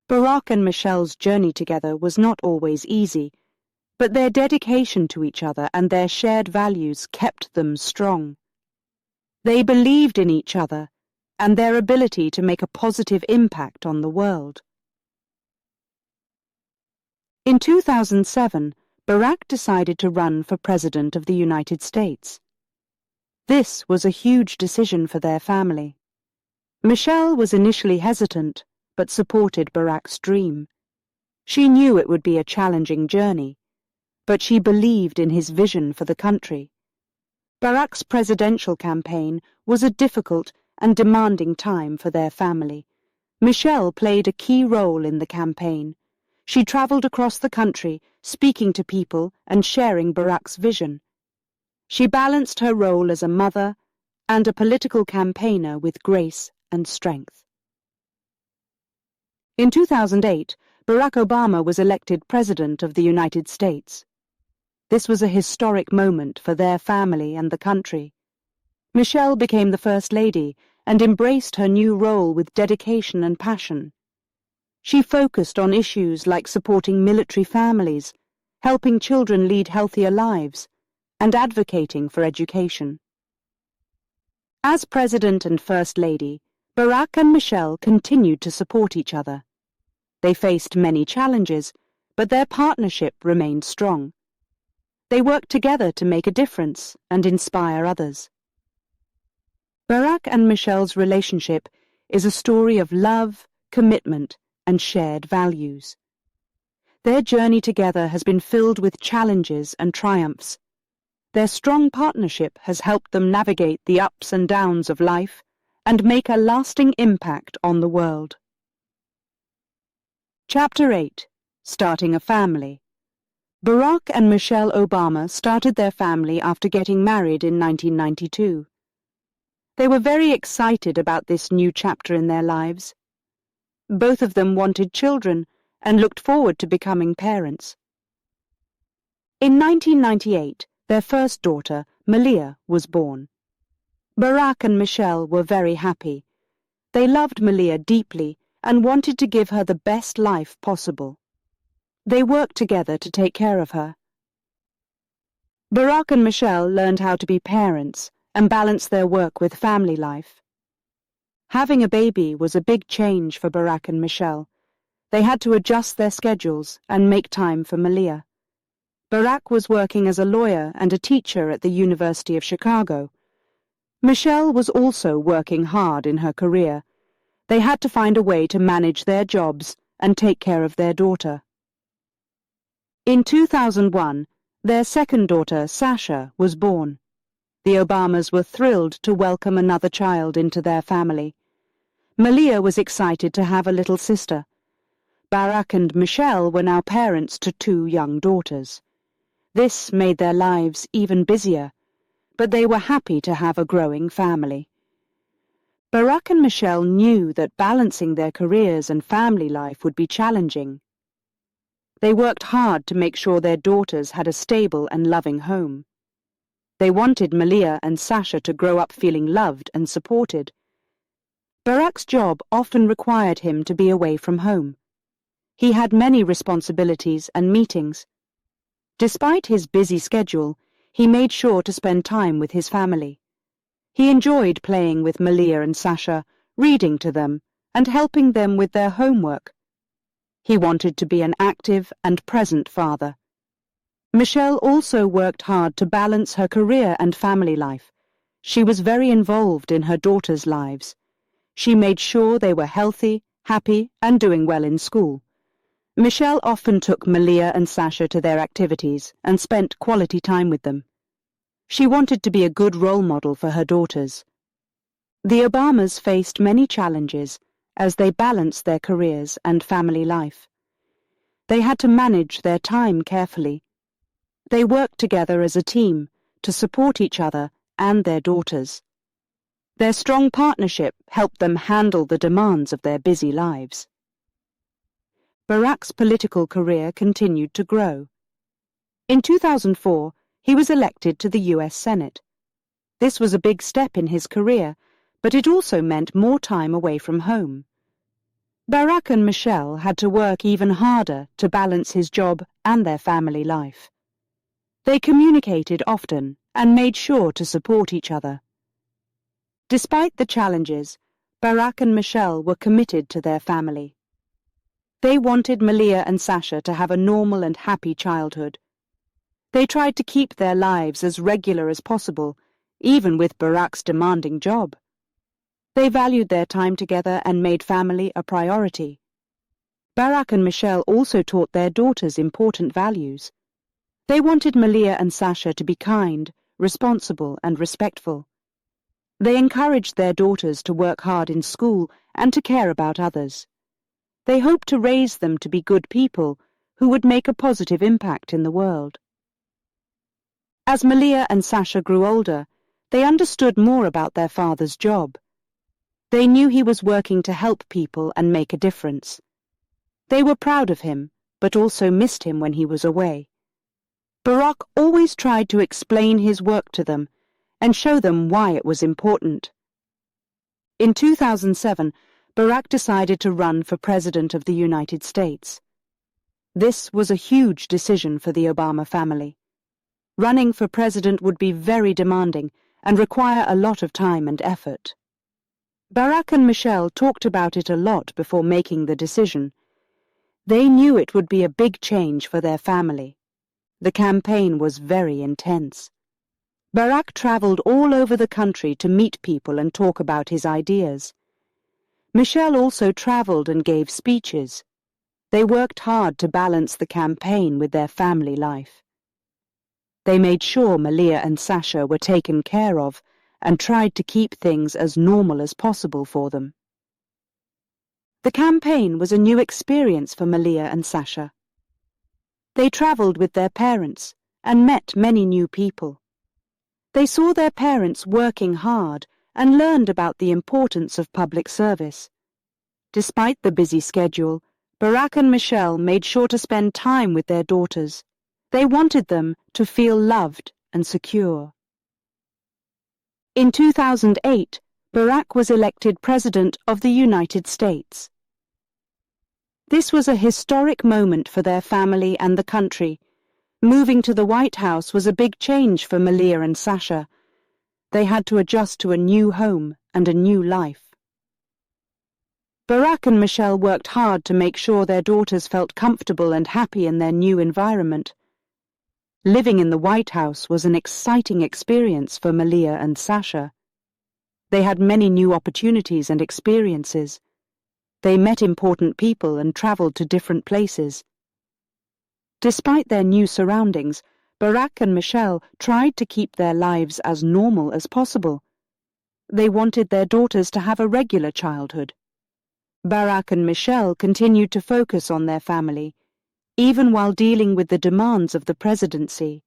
Barack and Michelle's journey together was not always easy, but their dedication to each other and their shared values kept them strong. They believed in each other and their ability to make a positive impact on the world. In 2007, Barack decided to run for President of the United States. This was a huge decision for their family. Michelle was initially hesitant, but supported Barack's dream. She knew it would be a challenging journey, but she believed in his vision for the country. Barack's presidential campaign was a difficult and demanding time for their family. Michelle played a key role in the campaign. She traveled across the country, speaking to people and sharing Barack's vision. She balanced her role as a mother and a political campaigner with grace and strength. In 2008, Barack Obama was elected President of the United States. This was a historic moment for their family and the country. Michelle became the First Lady and embraced her new role with dedication and passion. She focused on issues like supporting military families, helping children lead healthier lives, and advocating for education. As President and First Lady, Barack and Michelle continued to support each other. They faced many challenges, but their partnership remained strong. They worked together to make a difference and inspire others. Barack and Michelle's relationship is a story of love, commitment, and shared values. Their journey together has been filled with challenges and triumphs. Their strong partnership has helped them navigate the ups and downs of life and make a lasting impact on the world. Chapter 8. Starting a Family. Barack and Michelle Obama started their family after getting married in 1992. They were very excited about this new chapter in their lives. Both of them wanted children and looked forward to becoming parents. In 1998, their first daughter, Malia, was born. Barack and Michelle were very happy. They loved Malia deeply and wanted to give her the best life possible. They worked together to take care of her. Barack and Michelle learned how to be parents and balance their work with family life. Having a baby was a big change for Barack and Michelle. They had to adjust their schedules and make time for Malia. Barack was working as a lawyer and a teacher at the University of Chicago. Michelle was also working hard in her career. They had to find a way to manage their jobs and take care of their daughter. In 2001, their second daughter, Sasha, was born. The Obamas were thrilled to welcome another child into their family. Malia was excited to have a little sister. Barack and Michelle were now parents to 2 young daughters. This made their lives even busier, but they were happy to have a growing family. Barack and Michelle knew that balancing their careers and family life would be challenging. They worked hard to make sure their daughters had a stable and loving home. They wanted Malia and Sasha to grow up feeling loved and supported. Barack's job often required him to be away from home. He had many responsibilities and meetings. Despite his busy schedule, he made sure to spend time with his family. He enjoyed playing with Malia and Sasha, reading to them, and helping them with their homework. He wanted to be an active and present father. Michelle also worked hard to balance her career and family life. She was very involved in her daughters' lives. She made sure they were healthy, happy, and doing well in school. Michelle often took Malia and Sasha to their activities and spent quality time with them. She wanted to be a good role model for her daughters. The Obamas faced many challenges as they balanced their careers and family life. They had to manage their time carefully. They worked together as a team to support each other and their daughters. Their strong partnership helped them handle the demands of their busy lives. Barack's political career continued to grow. In 2004, he was elected to the U.S. Senate. This was a big step in his career, but it also meant more time away from home. Barack and Michelle had to work even harder to balance his job and their family life. They communicated often and made sure to support each other. Despite the challenges, Barack and Michelle were committed to their family. They wanted Malia and Sasha to have a normal and happy childhood. They tried to keep their lives as regular as possible, even with Barack's demanding job. They valued their time together and made family a priority. Barack and Michelle also taught their daughters important values. They wanted Malia and Sasha to be kind, responsible, and respectful. They encouraged their daughters to work hard in school and to care about others. They hoped to raise them to be good people who would make a positive impact in the world. As Malia and Sasha grew older, they understood more about their father's job. They knew he was working to help people and make a difference. They were proud of him, but also missed him when he was away. Barack always tried to explain his work to them and show them why it was important. In 2007, Barack decided to run for President of the United States. This was a huge decision for the Obama family. Running for president would be very demanding and require a lot of time and effort. Barack and Michelle talked about it a lot before making the decision. They knew it would be a big change for their family. The campaign was very intense. Barack traveled all over the country to meet people and talk about his ideas. Michelle also traveled and gave speeches. They worked hard to balance the campaign with their family life. They made sure Malia and Sasha were taken care of and tried to keep things as normal as possible for them. The campaign was a new experience for Malia and Sasha. They traveled with their parents and met many new people. They saw their parents working hard and learned about the importance of public service. Despite the busy schedule, Barack and Michelle made sure to spend time with their daughters. They wanted them to feel loved and secure. In 2008, Barack was elected President of the United States. This was a historic moment for their family and the country. Moving to the White House was a big change for Malia and Sasha. They had to adjust to a new home and a new life. Barack and Michelle worked hard to make sure their daughters felt comfortable and happy in their new environment. Living in the White House was an exciting experience for Malia and Sasha. They had many new opportunities and experiences. They met important people and traveled to different places. Despite their new surroundings, Barack and Michelle tried to keep their lives as normal as possible. They wanted their daughters to have a regular childhood. Barack and Michelle continued to focus on their family, even while dealing with the demands of the presidency.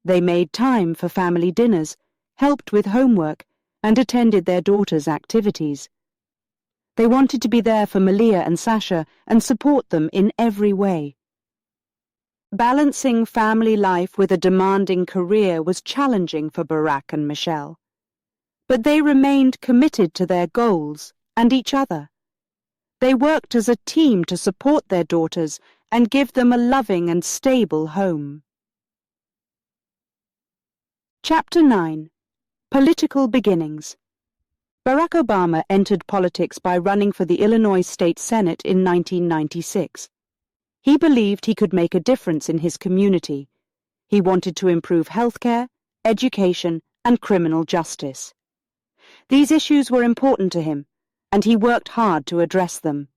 They made time for family dinners, helped with homework, and attended their daughters' activities. They wanted to be there for Malia and Sasha and support them in every way. Balancing family life with a demanding career was challenging for Barack and Michelle. But they remained committed to their goals and each other. They worked as a team to support their daughters and give them a loving and stable home. Chapter 9. Political Beginnings. Barack Obama entered politics by running for the Illinois State Senate in 1996. He believed he could make a difference in his community. He wanted to improve healthcare, education, and criminal justice. These issues were important to him, and he worked hard to address them.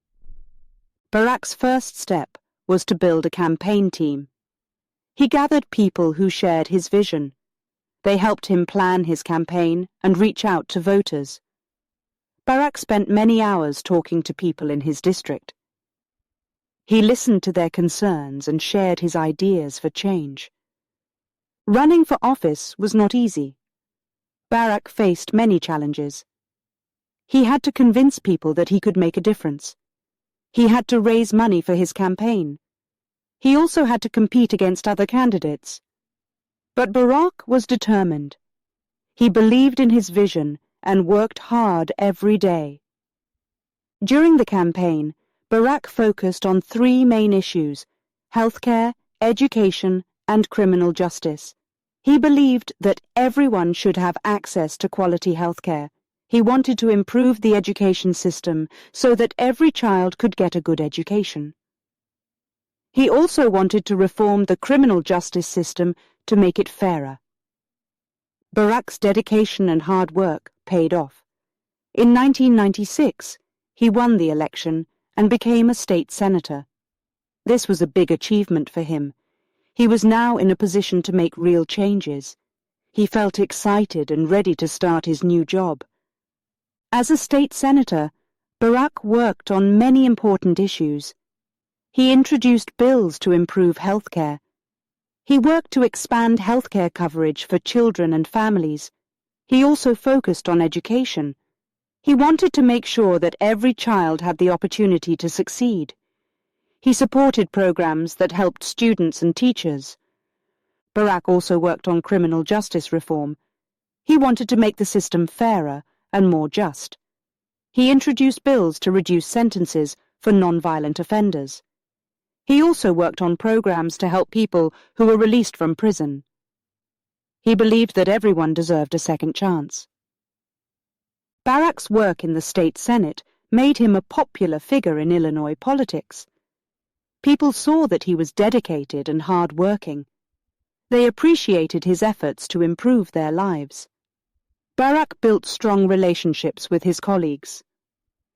Barack's first step was to build a campaign team. He gathered people who shared his vision. They helped him plan his campaign and reach out to voters. Barack spent many hours talking to people in his district. He listened to their concerns and shared his ideas for change. Running for office was not easy. Barack faced many challenges. He had to convince people that he could make a difference. He had to raise money for his campaign. He also had to compete against other candidates. But Barack was determined. He believed in his vision and worked hard every day. During the campaign, Barack focused on three main issues: healthcare, education, and criminal justice. He believed that everyone should have access to quality healthcare. He wanted to improve the education system so that every child could get a good education. He also wanted to reform the criminal justice system to make it fairer. Barack's dedication and hard work paid off. In 1996, he won the election and became a state senator. This was a big achievement for him. He was now in a position to make real changes. He felt excited and ready to start his new job. As a state senator, Barack worked on many important issues. He introduced bills to improve healthcare. He worked to expand healthcare coverage for children and families. He also focused on education. He wanted to make sure that every child had the opportunity to succeed. He supported programs that helped students and teachers. Barack also worked on criminal justice reform. He wanted to make the system fairer and more just. He introduced bills to reduce sentences for non-violent offenders. He also worked on programs to help people who were released from prison. He believed that everyone deserved a second chance. Barack's work in the state Senate made him a popular figure in Illinois politics. People saw that he was dedicated and hard-working. They appreciated his efforts to improve their lives. Barack built strong relationships with his colleagues.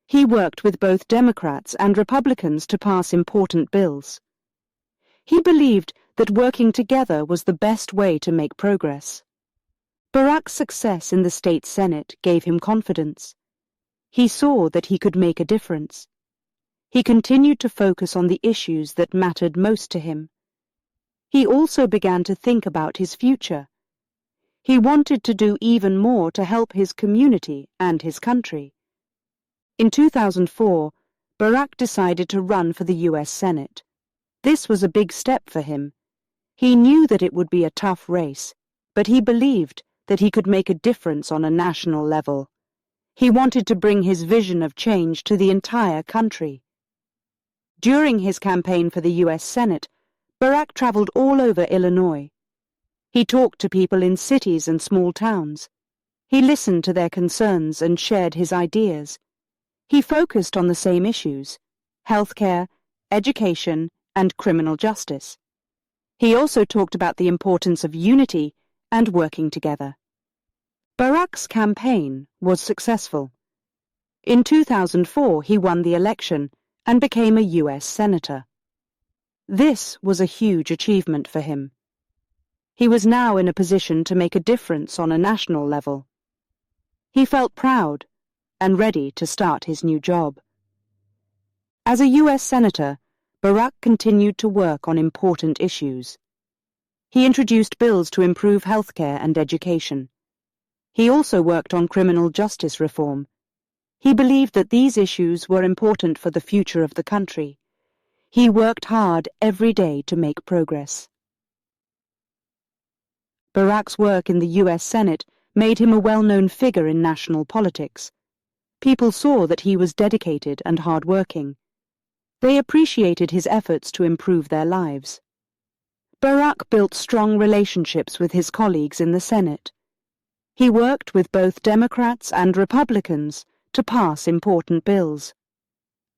He worked with both Democrats and Republicans to pass important bills. He believed that working together was the best way to make progress. Barack's success in the state Senate gave him confidence. He saw that he could make a difference. He continued to focus on the issues that mattered most to him. He also began to think about his future. He wanted to do even more to help his community and his country. In 2004, Barack decided to run for the U.S. Senate. This was a big step for him. He knew that it would be a tough race, but he believed that he could make a difference on a national level. He wanted to bring his vision of change to the entire country. During his campaign for the U.S. Senate, Barack traveled all over Illinois. He talked to people in cities and small towns. He listened to their concerns and shared his ideas. He focused on the same issues: healthcare, education, and criminal justice. He also talked about the importance of unity and working together. Barack's campaign was successful. In 2004, he won the election and became a U.S. Senator. This was a huge achievement for him. He was now in a position to make a difference on a national level. He felt proud and ready to start his new job. As a U.S. Senator, Barack continued to work on important issues. He introduced bills to improve healthcare and education. He also worked on criminal justice reform. He believed that these issues were important for the future of the country. He worked hard every day to make progress. Barack's work in the U.S. Senate made him a well-known figure in national politics. People saw that he was dedicated and hard-working. They appreciated his efforts to improve their lives. Barack built strong relationships with his colleagues in the Senate. He worked with both Democrats and Republicans to pass important bills.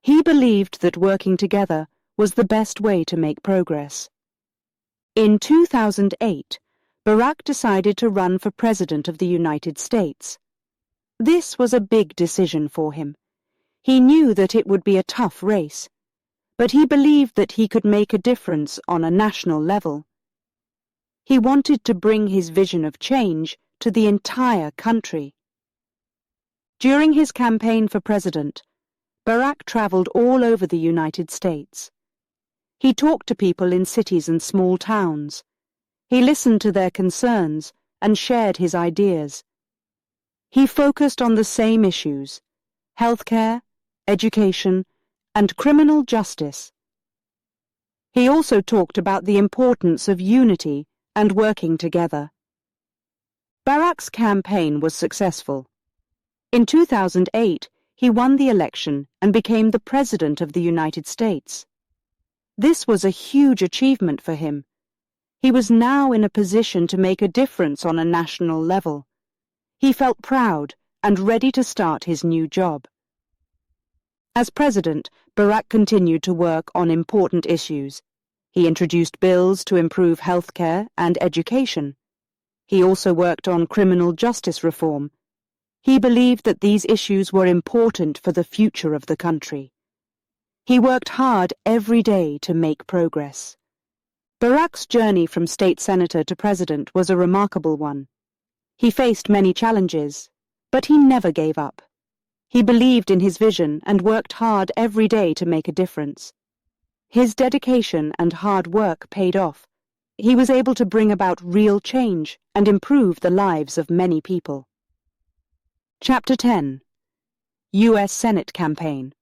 He believed that working together was the best way to make progress. In 2008, Barack decided to run for President of the United States. This was a big decision for him. He knew that it would be a tough race, but he believed that he could make a difference on a national level. He wanted to bring his vision of change to the entire country. During his campaign for president, Barack traveled all over the United States. He talked to people in cities and small towns. He listened to their concerns and shared his ideas. He focused on the same issues: healthcare, education, and criminal justice. He also talked about the importance of unity and working together. Barack's campaign was successful. In 2008, he won the election and became the President of the United States. This was a huge achievement for him. He was now in a position to make a difference on a national level. He felt proud and ready to start his new job. As president, Barack continued to work on important issues. He introduced bills to improve healthcare and education. He also worked on criminal justice reform. He believed that these issues were important for the future of the country. He worked hard every day to make progress. Barack's journey from state senator to president was a remarkable one. He faced many challenges, but he never gave up. He believed in his vision and worked hard every day to make a difference. His dedication and hard work paid off. He was able to bring about real change and improve the lives of many people. Chapter 10. U.S. Senate Campaign.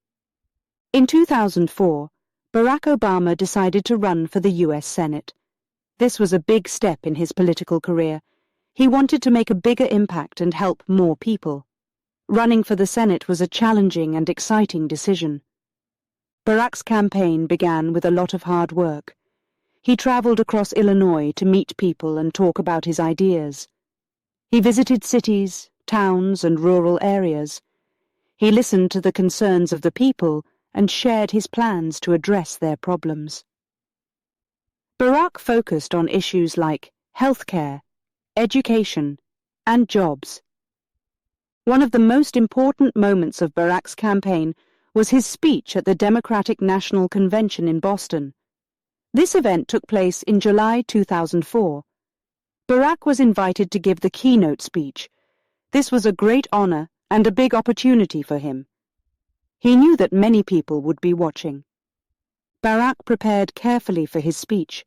In 2004, Barack Obama decided to run for the U.S. Senate. This was a big step in his political career. He wanted to make a bigger impact and help more people. Running for the Senate was a challenging and exciting decision. Barack's campaign began with a lot of hard work. He traveled across Illinois to meet people and talk about his ideas. He visited cities, towns, and rural areas. He listened to the concerns of the people and shared his plans to address their problems. Barack focused on issues like healthcare, education, and jobs. One of the most important moments of Barack's campaign was his speech at the Democratic National Convention in Boston. This event took place in July 2004. Barack was invited to give the keynote speech. This was a great honor and a big opportunity for him. He knew that many people would be watching. Barack prepared carefully for his speech.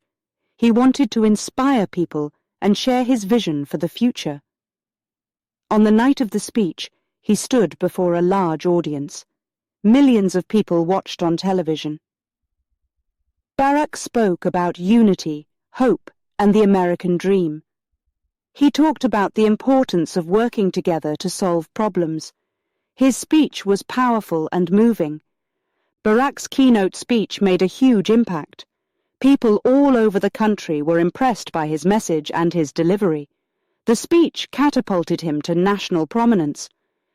He wanted to inspire people and share his vision for the future. On the night of the speech, he stood before a large audience. Millions of people watched on television. Barack spoke about unity, hope, and the American dream. He talked about the importance of working together to solve problems. His speech was powerful and moving. Barack's keynote speech made a huge impact. People all over the country were impressed by his message and his delivery. The speech catapulted him to national prominence.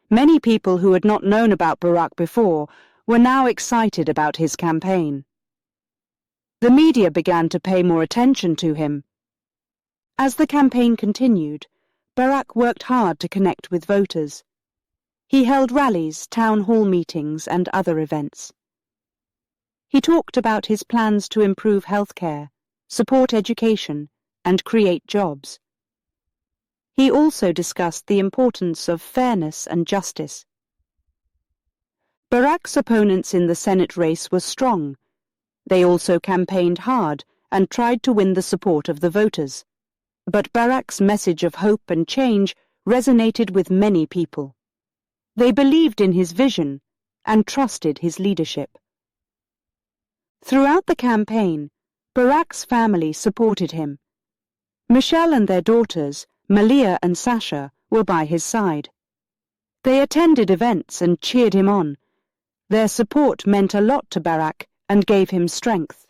Many people who had not known about Barack before were now excited about his campaign. The media began to pay more attention to him. As the campaign continued, Barack worked hard to connect with voters. He held rallies, town hall meetings, and other events. He talked about his plans to improve healthcare, support education, and create jobs. He also discussed the importance of fairness and justice. Barack's opponents in the Senate race were strong. They also campaigned hard and tried to win the support of the voters. But Barack's message of hope and change resonated with many people. They believed in his vision and trusted his leadership. Throughout the campaign, Barack's family supported him. Michelle and their daughters, Malia and Sasha, were by his side. They attended events and cheered him on. Their support meant a lot to Barack and gave him strength.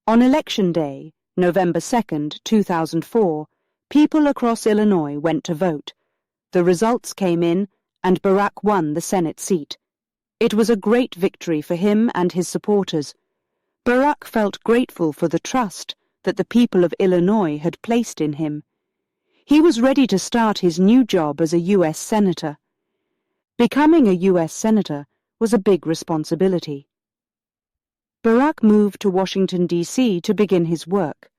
On Election Day, November 2nd, 2004, people across Illinois went to vote. The results came in, and Barack won the Senate seat. It was a great victory for him and his supporters. Barack felt grateful for the trust that the people of Illinois had placed in him. He was ready to start his new job as a U.S. Senator. Becoming a U.S. Senator was a big responsibility. Barack moved to Washington, D.C. to begin his work.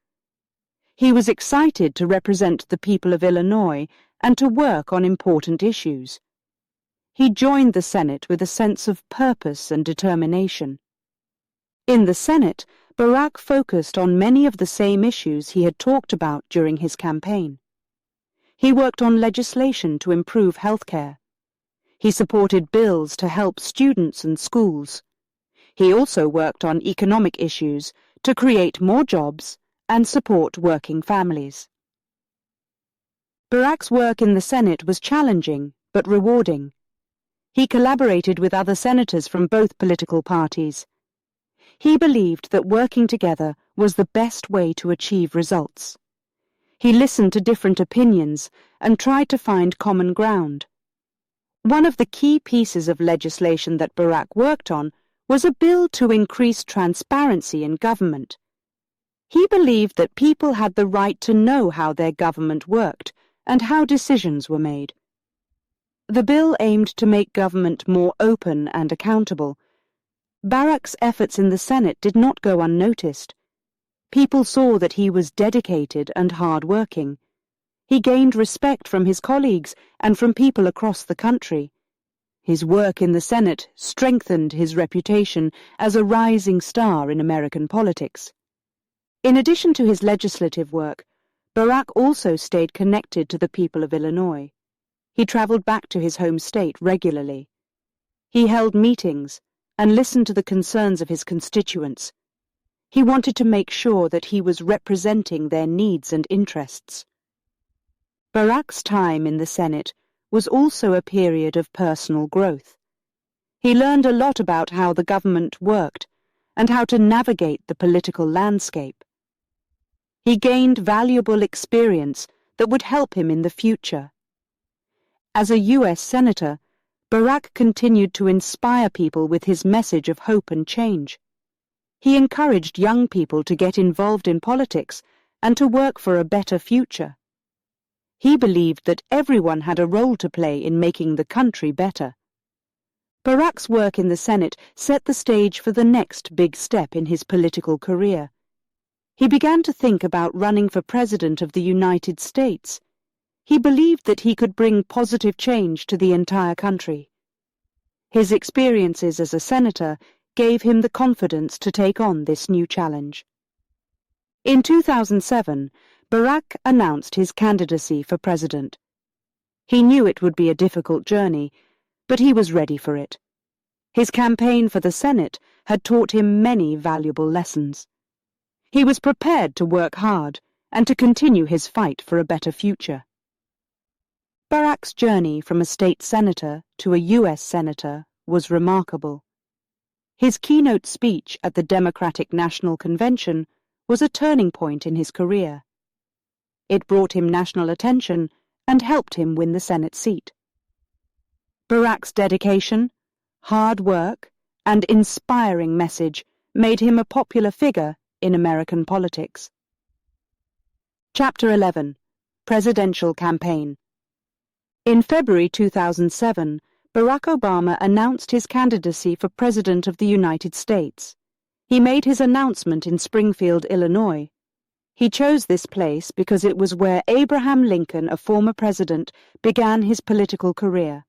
He was excited to represent the people of Illinois and to work on important issues. He joined the Senate with a sense of purpose and determination. In the Senate, Barack focused on many of the same issues he had talked about during his campaign. He worked on legislation to improve healthcare. He supported bills to help students and schools. He also worked on economic issues to create more jobs and support working families. Barack's work in the Senate was challenging but rewarding. He collaborated with other senators from both political parties. He believed that working together was the best way to achieve results. He listened to different opinions and tried to find common ground. One of the key pieces of legislation that Barack worked on was a bill to increase transparency in government. He believed that people had the right to know how their government worked and how decisions were made. The bill aimed to make government more open and accountable. Barack's efforts in the Senate did not go unnoticed. People saw that he was dedicated and hard-working. He gained respect from his colleagues and from people across the country. His work in the Senate strengthened his reputation as a rising star in American politics. In addition to his legislative work, Barack also stayed connected to the people of Illinois. He traveled back to his home state regularly. He held meetings and listened to the concerns of his constituents. He wanted to make sure that he was representing their needs and interests. Barack's time in the Senate was also a period of personal growth. He learned a lot about how the government worked and how to navigate the political landscape. He gained valuable experience that would help him in the future. As a U.S. Senator, Barack continued to inspire people with his message of hope and change. He encouraged young people to get involved in politics and to work for a better future. He believed that everyone had a role to play in making the country better. Barack's work in the Senate set the stage for the next big step in his political career. He began to think about running for President of the United States. He believed that he could bring positive change to the entire country. His experiences as a senator gave him the confidence to take on this new challenge. In 2007, Barack announced his candidacy for president. He knew it would be a difficult journey, but he was ready for it. His campaign for the Senate had taught him many valuable lessons. He was prepared to work hard and to continue his fight for a better future. Barack's journey from a state senator to a U.S. senator was remarkable. His keynote speech at the Democratic National Convention was a turning point in his career. It brought him national attention and helped him win the Senate seat. Barack's dedication, hard work, and inspiring message made him a popular figure in American politics. Chapter 11. Presidential Campaign. In February 2007, Barack Obama announced his candidacy for President of the United States. He made his announcement in Springfield, Illinois. He chose this place because it was where Abraham Lincoln, a former president, began his political career.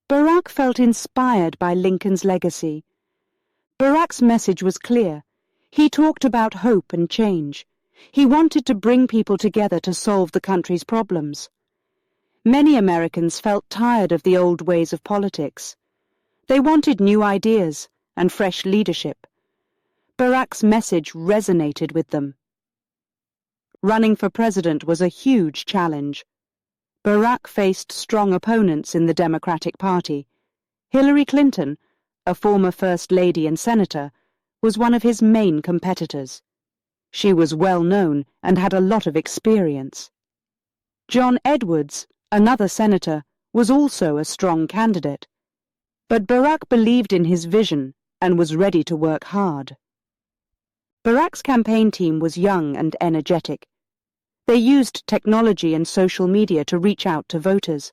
Barack felt inspired by Lincoln's legacy. Barack's message was clear. He talked about hope and change. He wanted to bring people together to solve the country's problems. Many Americans felt tired of the old ways of politics. They wanted new ideas and fresh leadership. Barack's message resonated with them. Running for president was a huge challenge. Barack faced strong opponents in the Democratic Party. Hillary Clinton, a former First Lady and Senator, was one of his main competitors. She was well known and had a lot of experience. John Edwards, another senator, was also a strong candidate. But Barack believed in his vision and was ready to work hard. Barack's campaign team was young and energetic. They used technology and social media to reach out to voters.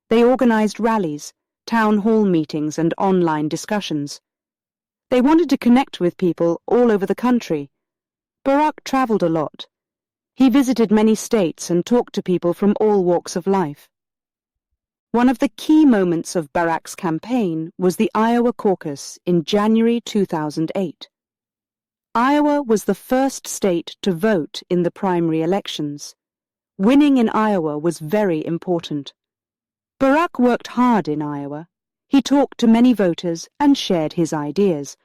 They organized rallies, town hall meetings, and online discussions. They wanted to connect with people all over the country. Barack traveled a lot. He visited many states and talked to people from all walks of life. One of the key moments of Barack's campaign was the Iowa caucus in January 2008. Iowa was the first state to vote in the primary elections. Winning in Iowa was very important. Barack worked hard in Iowa. He talked to many voters and shared his ideas.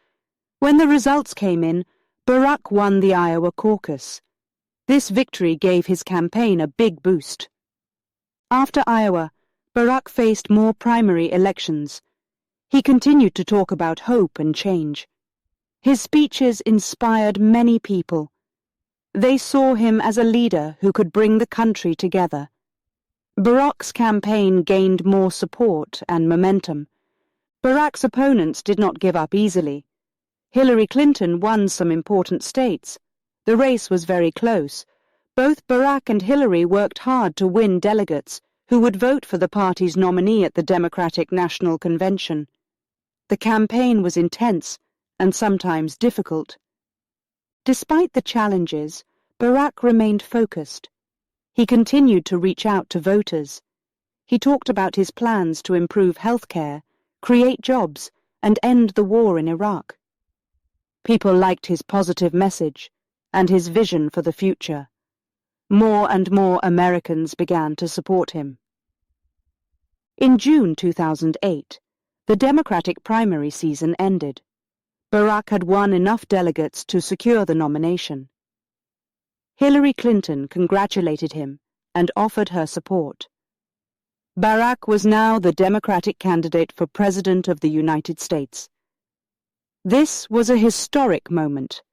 When the results came in, Barack won the Iowa caucus. This victory gave his campaign a big boost. After Iowa, Barack faced more primary elections. He continued to talk about hope and change. His speeches inspired many people. They saw him as a leader who could bring the country together. Barack's campaign gained more support and momentum. Barack's opponents did not give up easily. Hillary Clinton won some important states. The race was very close. Both Barack and Hillary worked hard to win delegates who would vote for the party's nominee at the Democratic National Convention. The campaign was intense and sometimes difficult. Despite the challenges, Barack remained focused. He continued to reach out to voters. He talked about his plans to improve health care, create jobs, and end the war in Iraq. People liked his positive message and his vision for the future. More and more Americans began to support him. In June 2008, the Democratic primary season ended. Barack had won enough delegates to secure the nomination. Hillary Clinton congratulated him and offered her support. Barack was now the Democratic candidate for President of the United States. This was a historic moment.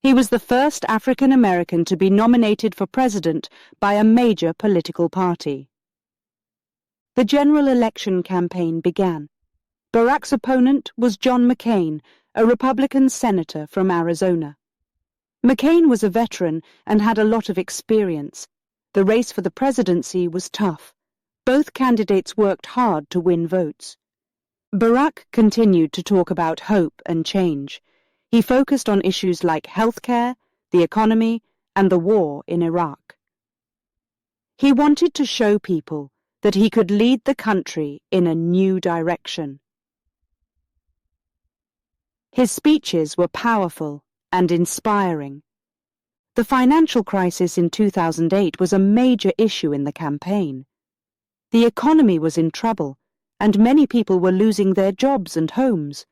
He was the first African American to be nominated for president by a major political party. The general election campaign began. Barack's opponent was John McCain, a Republican senator from Arizona. McCain was a veteran and had a lot of experience. The race for the presidency was tough. Both candidates worked hard to win votes. Barack continued to talk about hope and change. He focused on issues like healthcare, the economy, and the war in Iraq. He wanted to show people that he could lead the country in a new direction. His speeches were powerful and inspiring. The financial crisis in 2008 was a major issue in the campaign. The economy was in trouble, and many people were losing their jobs and homes.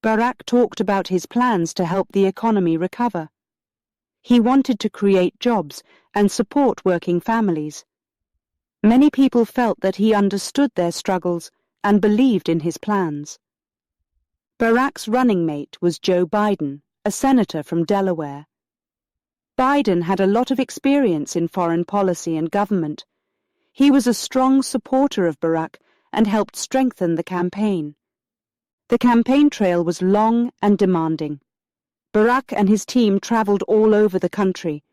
Barack talked about his plans to help the economy recover. He wanted to create jobs and support working families. Many people felt that he understood their struggles and believed in his plans. Barack's running mate was Joe Biden, a senator from Delaware. Biden had a lot of experience in foreign policy and government. He was a strong supporter of Barack and helped strengthen the campaign. The campaign trail was long and demanding. Barack and his team traveled all over the country.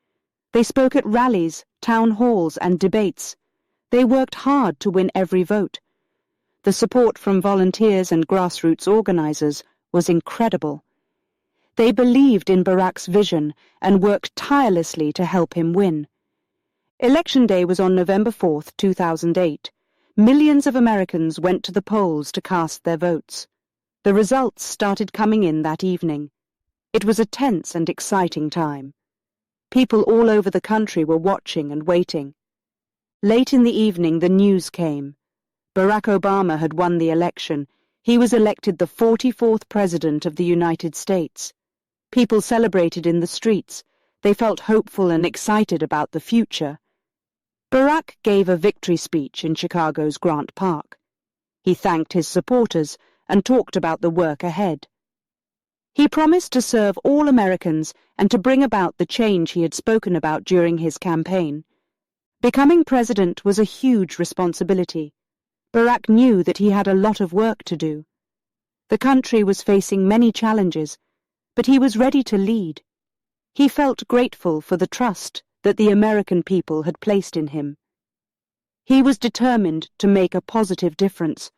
They spoke at rallies, town halls, and debates. They worked hard to win every vote. The support from volunteers and grassroots organizers was incredible. They believed in Barack's vision and worked tirelessly to help him win. Election day was on November 4, 2008. Millions of Americans went to the polls to cast their votes. The results started coming in that evening. It was a tense and exciting time. People all over the country were watching and waiting. Late in the evening, the news came. Barack Obama had won the election. He was elected the 44th President of the United States. People celebrated in the streets. They felt hopeful and excited about the future. Barack gave a victory speech in Chicago's Grant Park. He thanked his supporters and talked about the work ahead. He promised to serve all Americans and to bring about the change he had spoken about during his campaign. Becoming president was a huge responsibility. Barack knew that he had a lot of work to do. The country was facing many challenges, but he was ready to lead. He felt grateful for the trust that the American people had placed in him. He was determined to make a positive difference.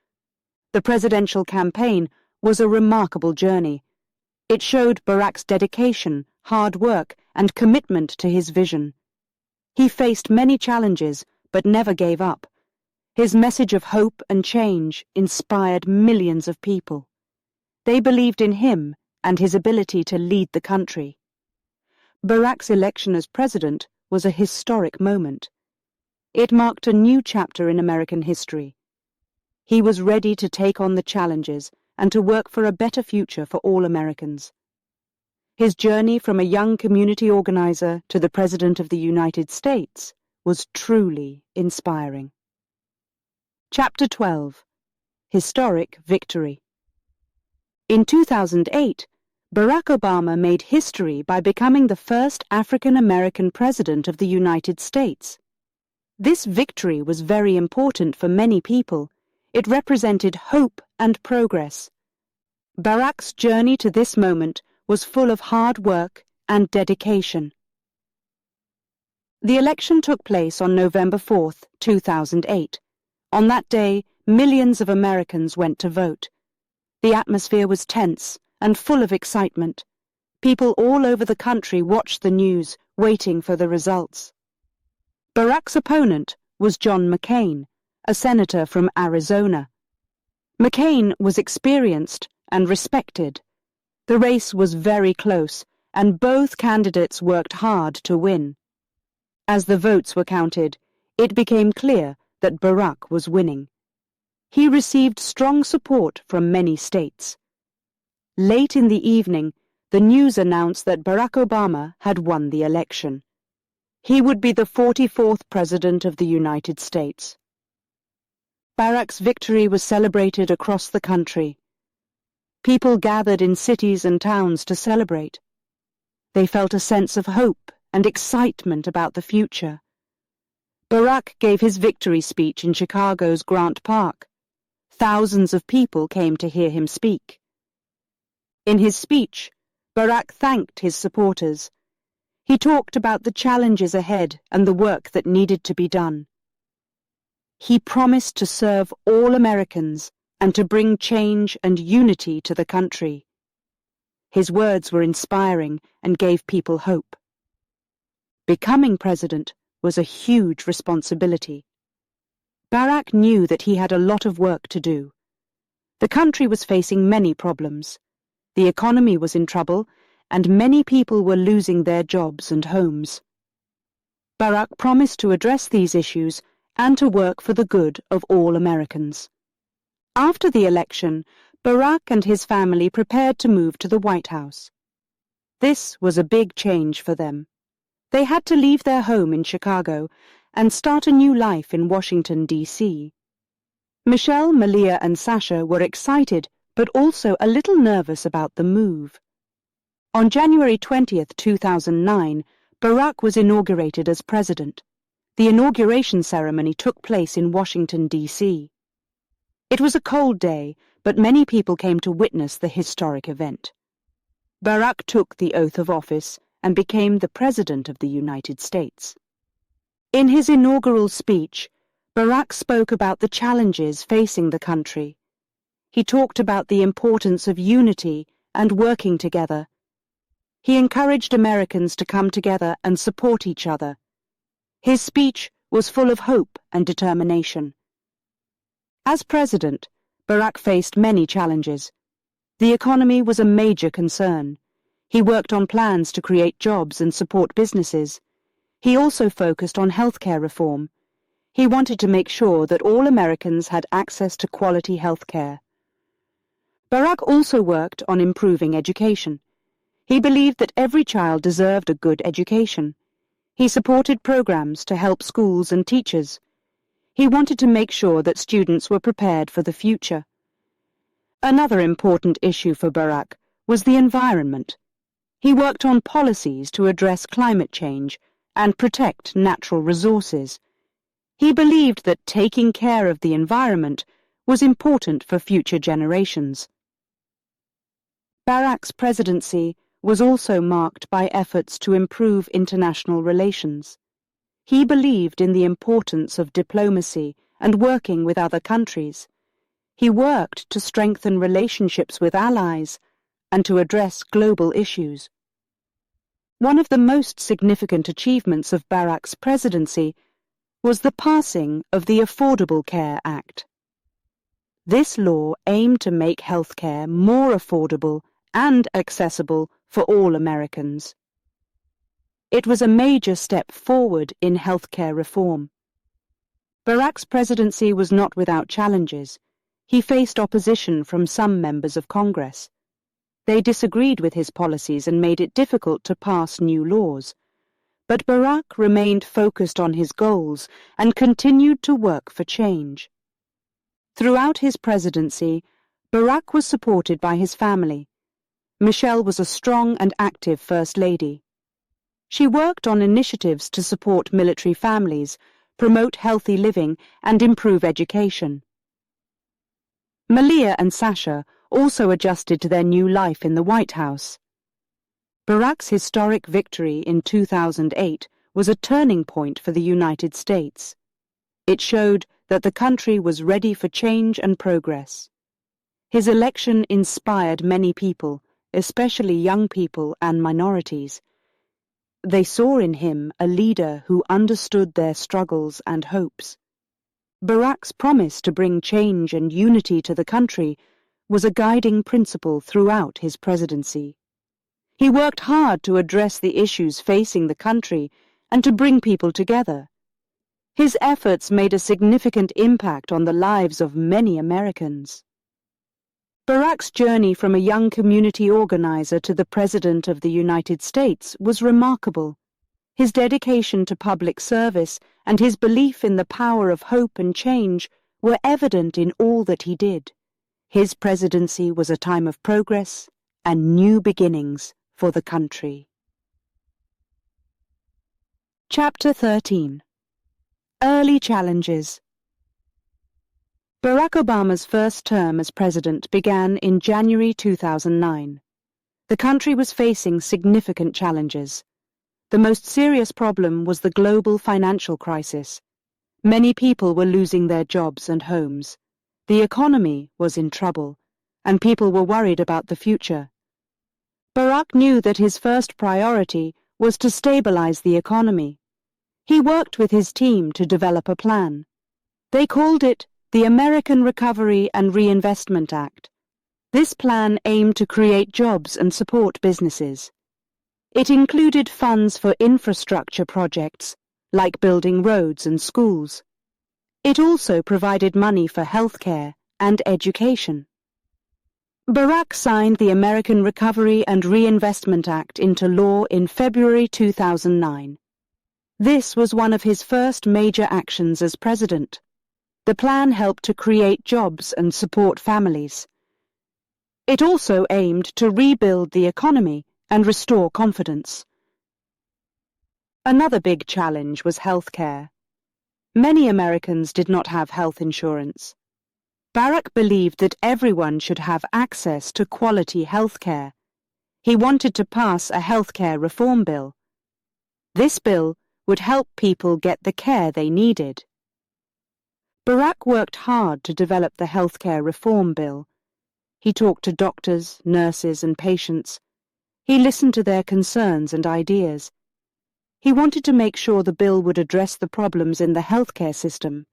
The presidential campaign was a remarkable journey. It showed Barack's dedication, hard work, and commitment to his vision. He faced many challenges, but never gave up. His message of hope and change inspired millions of people. They believed in him and his ability to lead the country. Barack's election as president was a historic moment. It marked a new chapter in American history. He was ready to take on the challenges and to work for a better future for all Americans. His journey from a young community organizer to the President of the United States was truly inspiring. Chapter 12. Historic Victory. In 2008, Barack Obama made history by becoming the first African-American president of the United States. This victory was very important for many people. It represented hope and progress. Barack's journey to this moment was full of hard work and dedication. The election took place on November 4, 2008. On that day, millions of Americans went to vote. The atmosphere was tense and full of excitement. People all over the country watched the news, waiting for the results. Barack's opponent was John McCain, a senator from Arizona. McCain was experienced and respected. The race was very close, and both candidates worked hard to win. As the votes were counted, it became clear that Barack was winning. He received strong support from many states. Late in the evening, the news announced that Barack Obama had won the election. He would be the 44th President of the United States. Barack's victory was celebrated across the country. People gathered in cities and towns to celebrate. They felt a sense of hope and excitement about the future. Barack gave his victory speech in Chicago's Grant Park. Thousands of people came to hear him speak. In his speech, Barack thanked his supporters. He talked about the challenges ahead and the work that needed to be done. He promised to serve all Americans and to bring change and unity to the country. His words were inspiring and gave people hope. Becoming president was a huge responsibility. Barack knew that he had a lot of work to do. The country was facing many problems. The economy was in trouble, and many people were losing their jobs and homes. Barack promised to address these issues and to work for the good of all Americans. After the election, Barack and his family prepared to move to the White House. This was a big change for them. They had to leave their home in Chicago and start a new life in Washington, D.C. Michelle, Malia, and Sasha were excited but also a little nervous about the move. On January 20th, 2009, Barack was inaugurated as president. The inauguration ceremony took place in Washington, D.C. It was a cold day, but many people came to witness the historic event. Barack took the oath of office and became the President of the United States. In his inaugural speech, Barack spoke about the challenges facing the country. He talked about the importance of unity and working together. He encouraged Americans to come together and support each other. His speech was full of hope and determination. As president, Barack faced many challenges. The economy was a major concern. He worked on plans to create jobs and support businesses. He also focused on healthcare reform. He wanted to make sure that all Americans had access to quality healthcare. Barack also worked on improving education. He believed that every child deserved a good education. He supported programs to help schools and teachers. He wanted to make sure that students were prepared for the future. Another important issue for Barack was the environment. He worked on policies to address climate change and protect natural resources. He believed that taking care of the environment was important for future generations. Barack's presidency was also marked by efforts to improve international relations. He believed in the importance of diplomacy and working with other countries. He worked to strengthen relationships with allies and to address global issues. One of the most significant achievements of Barack's presidency was the passing of the Affordable Care Act. This law aimed to make health care more affordable and accessible for all Americans. It was a major step forward in healthcare reform. Barack's presidency was not without challenges. He faced opposition from some members of Congress. They disagreed with his policies and made it difficult to pass new laws. But Barack remained focused on his goals and continued to work for change. Throughout his presidency, Barack was supported by his family. Michelle was a strong and active First Lady. She worked on initiatives to support military families, promote healthy living, and improve education. Malia and Sasha also adjusted to their new life in the White House. Barack's historic victory in 2008 was a turning point for the United States. It showed that the country was ready for change and progress. His election inspired many people, especially young people and minorities. They saw in him a leader who understood their struggles and hopes. Barack's promise to bring change and unity to the country was a guiding principle throughout his presidency. He worked hard to address the issues facing the country and to bring people together. His efforts made a significant impact on the lives of many Americans. Barack's journey from a young community organizer to the President of the United States was remarkable. His dedication to public service and his belief in the power of hope and change were evident in all that he did. His presidency was a time of progress and new beginnings for the country. Chapter 13. Early challenges. Barack Obama's first term as president began in January 2009. The country was facing significant challenges. The most serious problem was the global financial crisis. Many people were losing their jobs and homes. The economy was in trouble, and people were worried about the future. Barack knew that his first priority was to stabilize the economy. He worked with his team to develop a plan. They called it the American Recovery and Reinvestment Act. This plan aimed to create jobs and support businesses. It included funds for infrastructure projects, like building roads and schools. It also provided money for healthcare and education. Barack signed the American Recovery and Reinvestment Act into law in February 2009. This was one of his first major actions as president. The plan helped to create jobs and support families. It also aimed to rebuild the economy and restore confidence. Another big challenge was health care. Many Americans did not have health insurance. Barack believed that everyone should have access to quality health care. He wanted to pass a health care reform bill. This bill would help people get the care they needed. Barack worked hard to develop the health care reform bill. He talked to doctors, nurses, and patients. He listened to their concerns and ideas. He wanted to make sure the bill would address the problems in the healthcare system.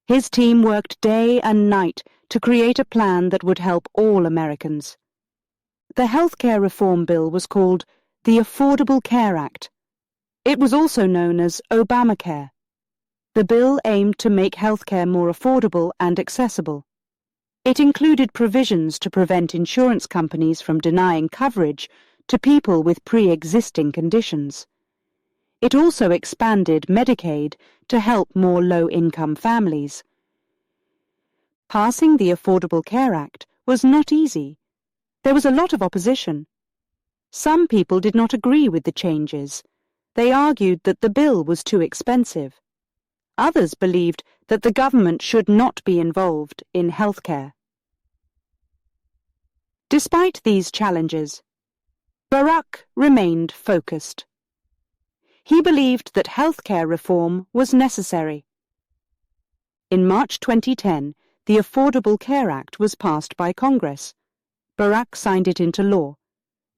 His team worked day and night to create a plan that would help all Americans. The healthcare reform bill was called the Affordable Care Act. It was also known as Obamacare. The bill aimed to make healthcare more affordable and accessible. It included provisions to prevent insurance companies from denying coverage to people with pre-existing conditions. It also expanded Medicaid to help more low-income families. Passing the Affordable Care Act was not easy. There was a lot of opposition. Some people did not agree with the changes. They argued that the bill was too expensive. Others believed that the government should not be involved in healthcare. Despite these challenges, Barack remained focused. He believed that healthcare reform was necessary. In March 2010, the Affordable Care Act was passed by Congress. Barack signed it into law.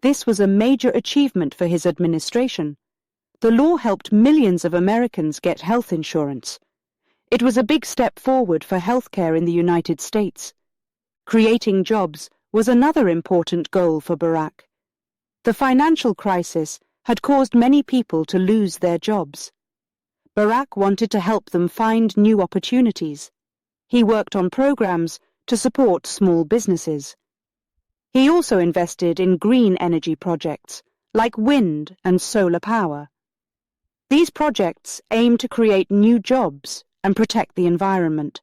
This was a major achievement for his administration. The law helped millions of Americans get health insurance. It was a big step forward for healthcare in the United States. Creating jobs was another important goal for Barack. The financial crisis had caused many people to lose their jobs. Barack wanted to help them find new opportunities. He worked on programs to support small businesses. He also invested in green energy projects, like wind and solar power. These projects aim to create new jobs and protect the environment.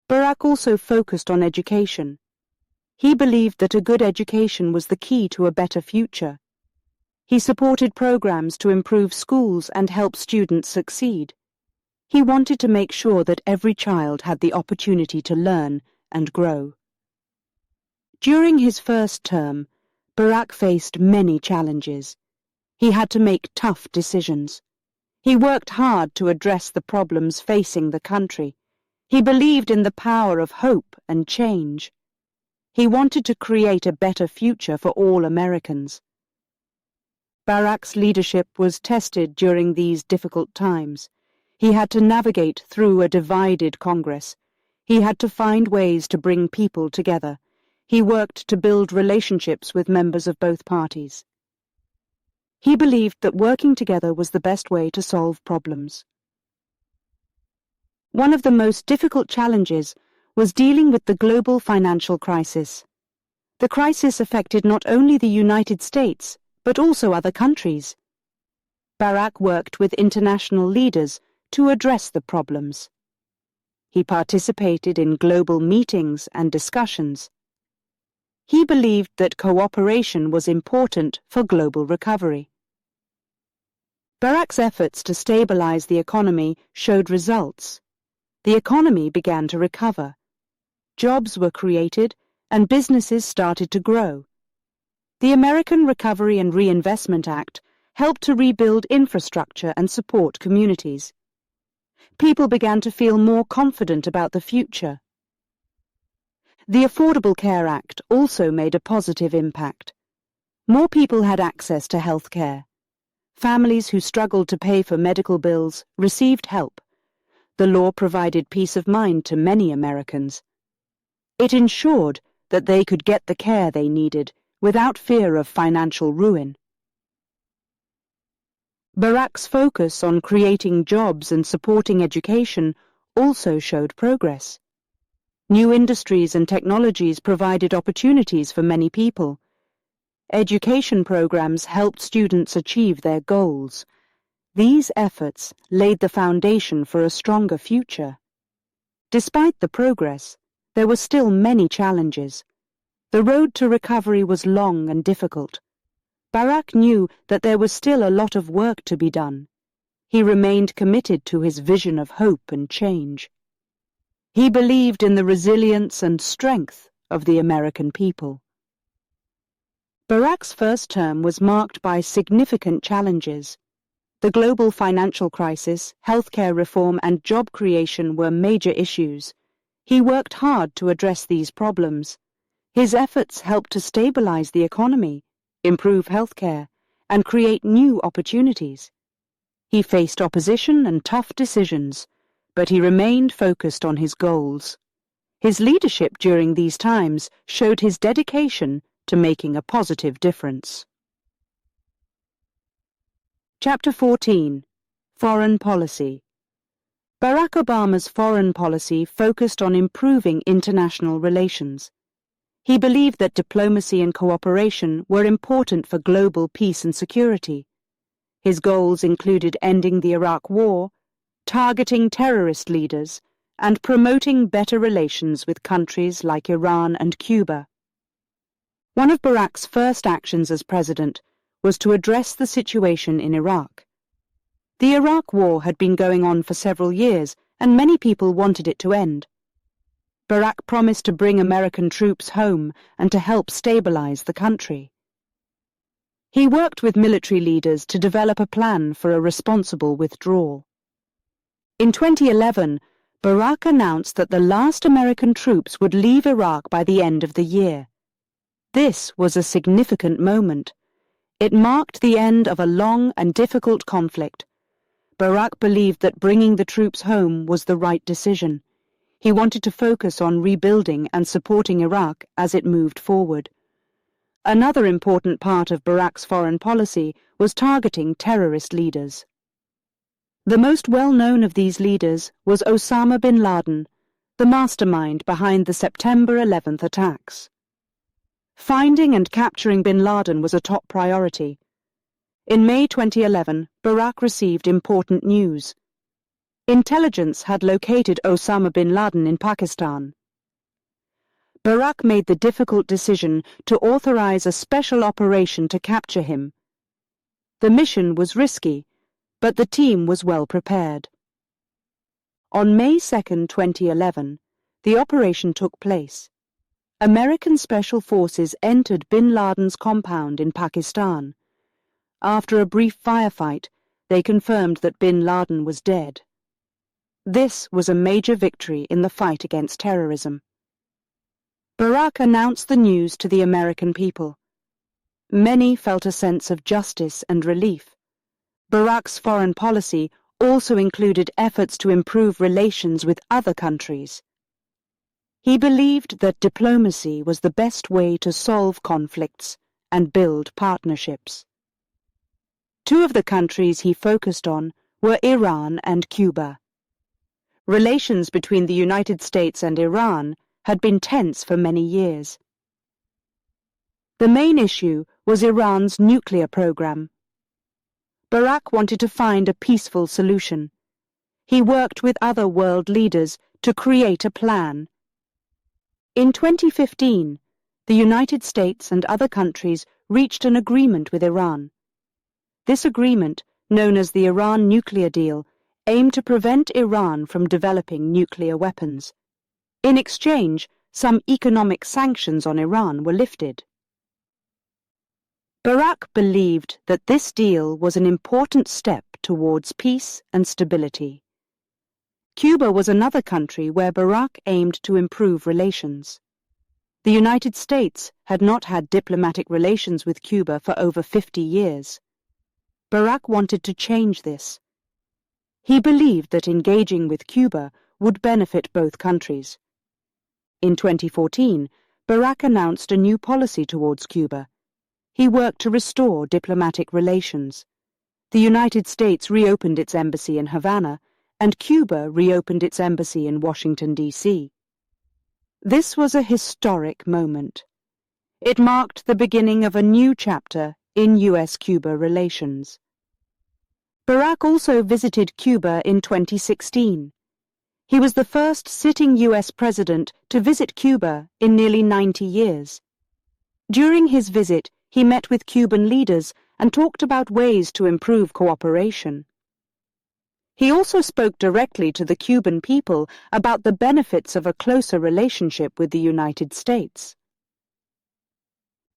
Barack also focused on education. He believed that a good education was the key to a better future. He supported programs to improve schools and help students succeed. He wanted to make sure that every child had the opportunity to learn and grow. During his first term, Barack faced many challenges. He had to make tough decisions. He worked hard to address the problems facing the country. He believed in the power of hope and change. He wanted to create a better future for all Americans. Barack's leadership was tested during these difficult times. He had to navigate through a divided Congress. He had to find ways to bring people together. He worked to build relationships with members of both parties. He believed that working together was the best way to solve problems. One of the most difficult challenges was dealing with the global financial crisis. The crisis affected not only the United States, but also other countries. Barack worked with international leaders to address the problems. He participated in global meetings and discussions. He believed that cooperation was important for global recovery. Barack's efforts to stabilize the economy showed results. The economy began to recover. Jobs were created and businesses started to grow. The American Recovery and Reinvestment Act helped to rebuild infrastructure and support communities. People began to feel more confident about the future. The Affordable Care Act also made a positive impact. More people had access to health care. Families who struggled to pay for medical bills received help. The law provided peace of mind to many Americans. It ensured that they could get the care they needed without fear of financial ruin. Barack's focus on creating jobs and supporting education also showed progress. New industries and technologies provided opportunities for many people. Education programs helped students achieve their goals. These efforts laid the foundation for a stronger future. Despite the progress, there were still many challenges. The road to recovery was long and difficult. Barack knew that there was still a lot of work to be done. He remained committed to his vision of hope and change. He believed in the resilience and strength of the American people. Barack's first term was marked by significant challenges. The global financial crisis, healthcare reform, and job creation were major issues. He worked hard to address these problems. His efforts helped to stabilize the economy, improve healthcare, and create new opportunities. He faced opposition and tough decisions, but he remained focused on his goals. His leadership during these times showed his dedication to making a positive difference. Chapter 14. Foreign Policy. Barack Obama's foreign policy focused on improving international relations. He believed that diplomacy and cooperation were important for global peace and security. His goals included ending the Iraq War, targeting terrorist leaders, and promoting better relations with countries like Iran and Cuba. One of Barack's first actions as president was to address the situation in Iraq. The Iraq War had been going on for several years, and many people wanted it to end. Barack promised to bring American troops home and to help stabilize the country. He worked with military leaders to develop a plan for a responsible withdrawal. In 2011, Barack announced that the last American troops would leave Iraq by the end of the year. This was a significant moment. It marked the end of a long and difficult conflict. Barack believed that bringing the troops home was the right decision. He wanted to focus on rebuilding and supporting Iraq as it moved forward. Another important part of Barack's foreign policy was targeting terrorist leaders. The most well-known of these leaders was Osama bin Laden, the mastermind behind the September 11th attacks. Finding and capturing bin Laden was a top priority. In May 2011, Barack received important news. Intelligence had located Osama bin Laden in Pakistan. Barack made the difficult decision to authorize a special operation to capture him. The mission was risky, but the team was well prepared. On May 2, 2011, the operation took place. American Special Forces entered bin Laden's compound in Pakistan. After a brief firefight, they confirmed that bin Laden was dead. This was a major victory in the fight against terrorism. Barack announced the news to the American people. Many felt a sense of justice and relief. Barack's foreign policy also included efforts to improve relations with other countries. He believed that diplomacy was the best way to solve conflicts and build partnerships. Two of the countries he focused on were Iran and Cuba. Relations between the United States and Iran had been tense for many years. The main issue was Iran's nuclear program. Barack wanted to find a peaceful solution. He worked with other world leaders to create a plan. In 2015, the United States and other countries reached an agreement with Iran. This agreement known as the Iran nuclear deal, aimed to prevent Iran from developing nuclear weapons. In exchange, some economic sanctions on Iran were lifted. Barack believed that this deal was an important step towards peace and stability. Cuba was another country where Barack aimed to improve relations. The United States had not had diplomatic relations with Cuba for over 50 years. Barack wanted to change this. He believed that engaging with Cuba would benefit both countries. In 2014, Barack announced a new policy towards Cuba. He worked to restore diplomatic relations. The United States reopened its embassy in Havana, and Cuba reopened its embassy in Washington, D.C. This was a historic moment. It marked the beginning of a new chapter in U.S.-Cuba relations. Barack also visited Cuba in 2016. He was the first sitting U.S. president to visit Cuba in nearly 90 years. During his visit, he met with Cuban leaders and talked about ways to improve cooperation. He also spoke directly to the Cuban people about the benefits of a closer relationship with the United States.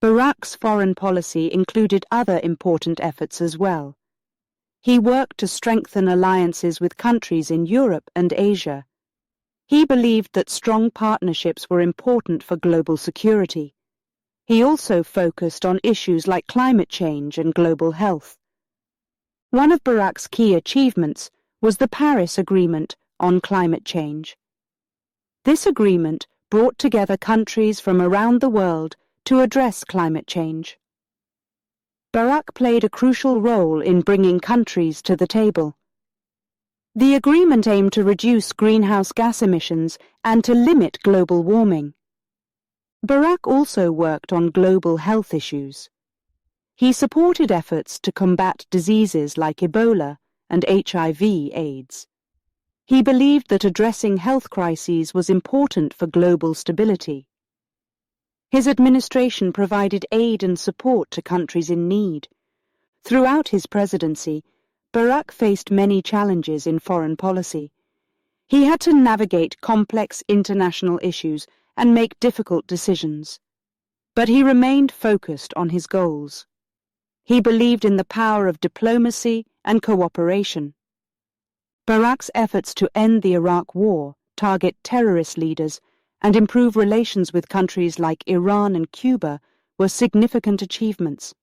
Barack's foreign policy included other important efforts as well. He worked to strengthen alliances with countries in Europe and Asia. He believed that strong partnerships were important for global security. He also focused on issues like climate change and global health. One of Barack's key achievements was the Paris Agreement on climate change. This agreement brought together countries from around the world to address climate change. Barack played a crucial role in bringing countries to the table. The agreement aimed to reduce greenhouse gas emissions and to limit global warming. Barack also worked on global health issues. He supported efforts to combat diseases like Ebola and HIV/AIDS. He believed that addressing health crises was important for global stability. His administration provided aid and support to countries in need. Throughout his presidency, Barack faced many challenges in foreign policy. He had to navigate complex international issues and make difficult decisions. But he remained focused on his goals. He believed in the power of diplomacy and cooperation. Barack's efforts to end the Iraq War, target terrorist leaders, and improve relations with countries like Iran and Cuba were significant achievements.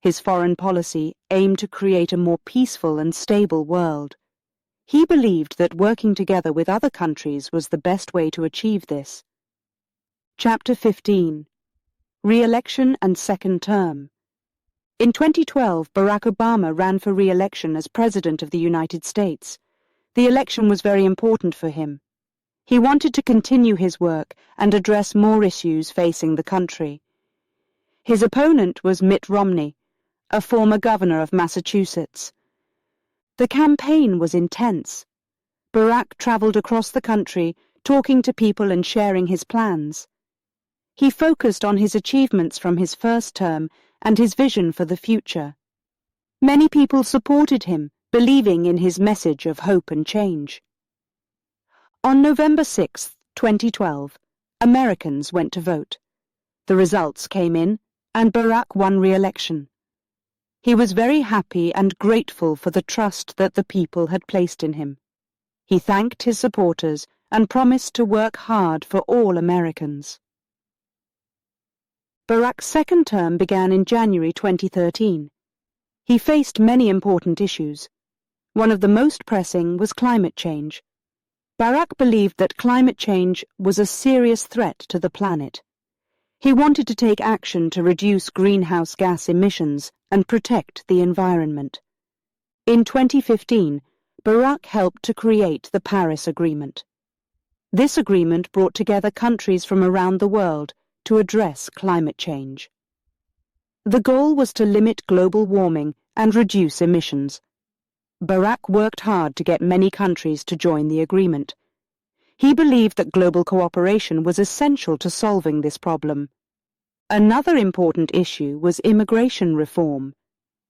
His foreign policy aimed to create a more peaceful and stable world. He believed that working together with other countries was the best way to achieve this. Chapter 15. Re-election and second term. In 2012, Barack Obama ran for re-election as President of the United States. The election was very important for him. He wanted to continue his work and address more issues facing the country. His opponent was Mitt Romney, a former governor of Massachusetts. The campaign was intense. Barack traveled across the country, talking to people and sharing his plans. He focused on his achievements from his first term and his vision for the future. Many people supported him, believing in his message of hope and change. On November 6, 2012, Americans went to vote. The results came in, and Barack won re-election. He was very happy and grateful for the trust that the people had placed in him. He thanked his supporters and promised to work hard for all Americans. Barack's second term began in January 2013. He faced many important issues. One of the most pressing was climate change. Barack believed that climate change was a serious threat to the planet. He wanted to take action to reduce greenhouse gas emissions and protect the environment. In 2015, Barack helped to create the Paris Agreement. This agreement brought together countries from around the world to address climate change. The goal was to limit global warming and reduce emissions. Barack worked hard to get many countries to join the agreement. He believed that global cooperation was essential to solving this problem. Another important issue was immigration reform.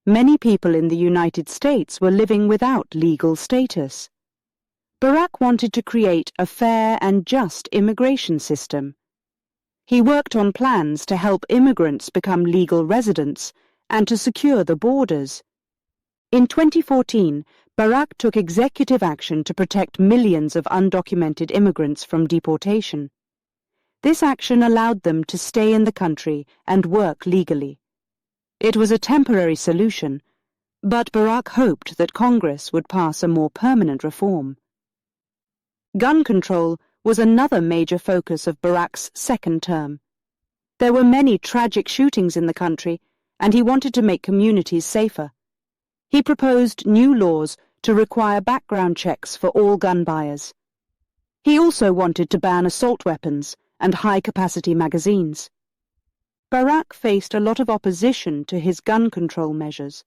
Many people in the United States were living without legal status. Barack wanted to create a fair and just immigration system. He worked on plans to help immigrants become legal residents and to secure the borders. In 2014, Barack took executive action to protect millions of undocumented immigrants from deportation. This action allowed them to stay in the country and work legally. It was a temporary solution, but Barack hoped that Congress would pass a more permanent reform. Gun control was another major focus of Barack's second term. There were many tragic shootings in the country, and he wanted to make communities safer. He proposed new laws to require background checks for all gun buyers. He also wanted to ban assault weapons and high-capacity magazines. Barack faced a lot of opposition to his gun control measures.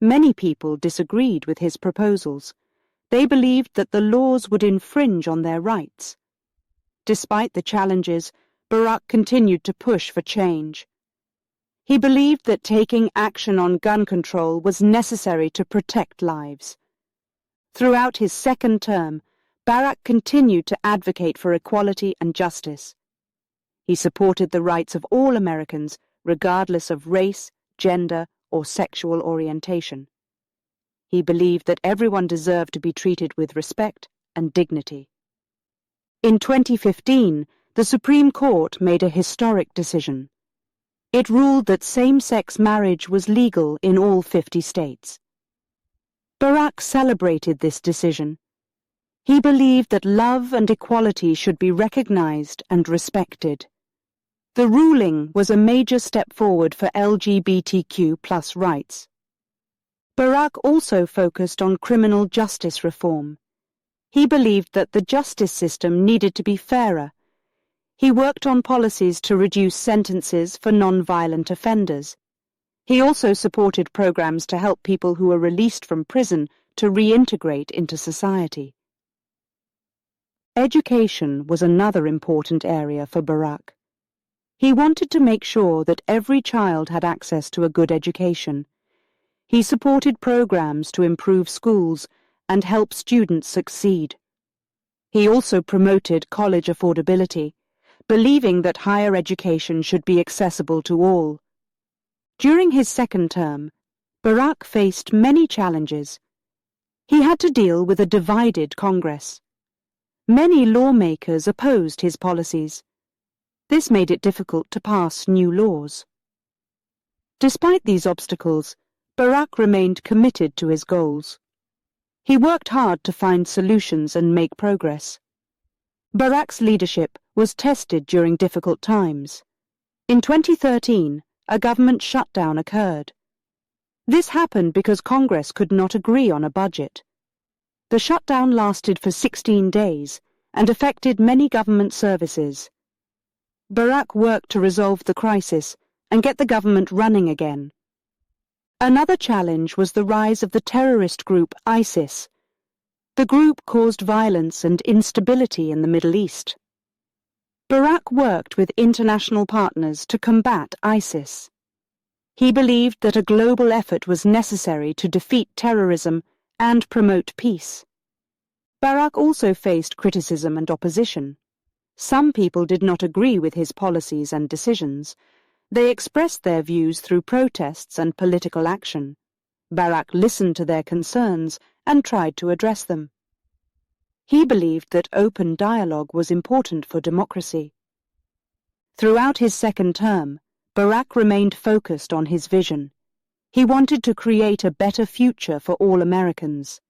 Many people disagreed with his proposals. They believed that the laws would infringe on their rights. Despite the challenges, Barack continued to push for change. He believed that taking action on gun control was necessary to protect lives. Throughout his second term, Barack continued to advocate for equality and justice. He supported the rights of all Americans, regardless of race, gender, or sexual orientation. He believed that everyone deserved to be treated with respect and dignity. In 2015, the Supreme Court made a historic decision. It ruled that same-sex marriage was legal in all 50 states. Barack celebrated this decision. He believed that love and equality should be recognized and respected. The ruling was a major step forward for LGBTQ+ rights. Barack also focused on criminal justice reform. He believed that the justice system needed to be fairer. He worked on policies to reduce sentences for non-violent offenders. He also supported programs to help people who were released from prison to reintegrate into society. Education was another important area for Barack. He wanted to make sure that every child had access to a good education. He supported programs to improve schools and help students succeed. He also promoted college affordability, believing that higher education should be accessible to all. During his second term, Barack faced many challenges. He had to deal with a divided Congress. Many lawmakers opposed his policies. This made it difficult to pass new laws. Despite these obstacles, Barack remained committed to his goals. He worked hard to find solutions and make progress. Barack's leadership was tested during difficult times. In 2013, a government shutdown occurred. This happened because Congress could not agree on a budget. The shutdown lasted for 16 days and affected many government services. Barack worked to resolve the crisis and get the government running again. Another challenge was the rise of the terrorist group ISIS. The group caused violence and instability in the Middle East. Barack worked with international partners to combat ISIS. He believed that a global effort was necessary to defeat terrorism and promote peace. Barack also faced criticism and opposition. Some people did not agree with his policies and decisions. They expressed their views through protests and political action. Barack listened to their concerns and tried to address them. He believed that open dialogue was important for democracy. Throughout his second term, Barack remained focused on his vision. He wanted to create a better future for all Americans.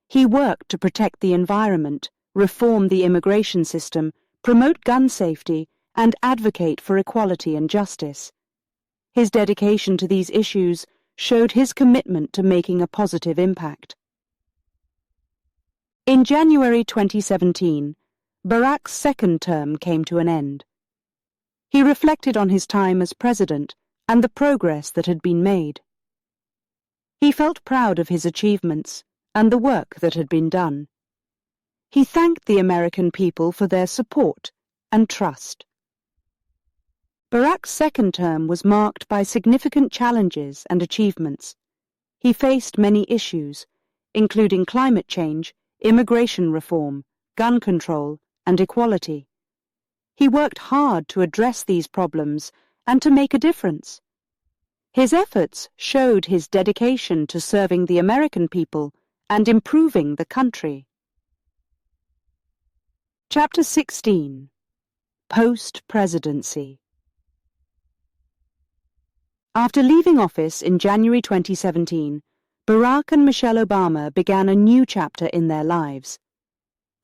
He worked to protect the environment, reform the immigration system, promote gun safety, and advocate for equality and justice. His dedication to these issues showed his commitment to making a positive impact. In January 2017, Barack's second term came to an end. He reflected on his time as president and the progress that had been made. He felt proud of his achievements and the work that had been done. He thanked the American people for their support and trust. Barack's second term was marked by significant challenges and achievements. he faced many issues, including climate change, immigration reform, gun control, and equality. He worked hard to address these problems and to make a difference. His efforts showed his dedication to serving the American people and improving the country. Chapter 16. Post-Presidency. After leaving office in January 2017, Barack and Michelle Obama began a new chapter in their lives.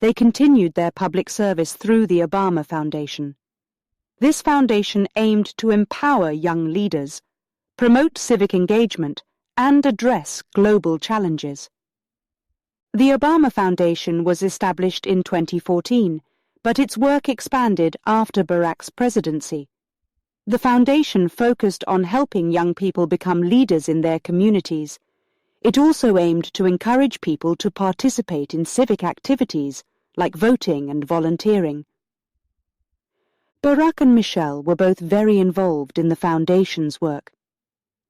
They continued their public service through the Obama Foundation. This foundation aimed to empower young leaders, promote civic engagement, and address global challenges. The Obama Foundation was established in 2014, but its work expanded after Barack's presidency. The foundation focused on helping young people become leaders in their communities. It also aimed to encourage people to participate in civic activities like voting and volunteering. Barack and Michelle were both very involved in the foundation's work.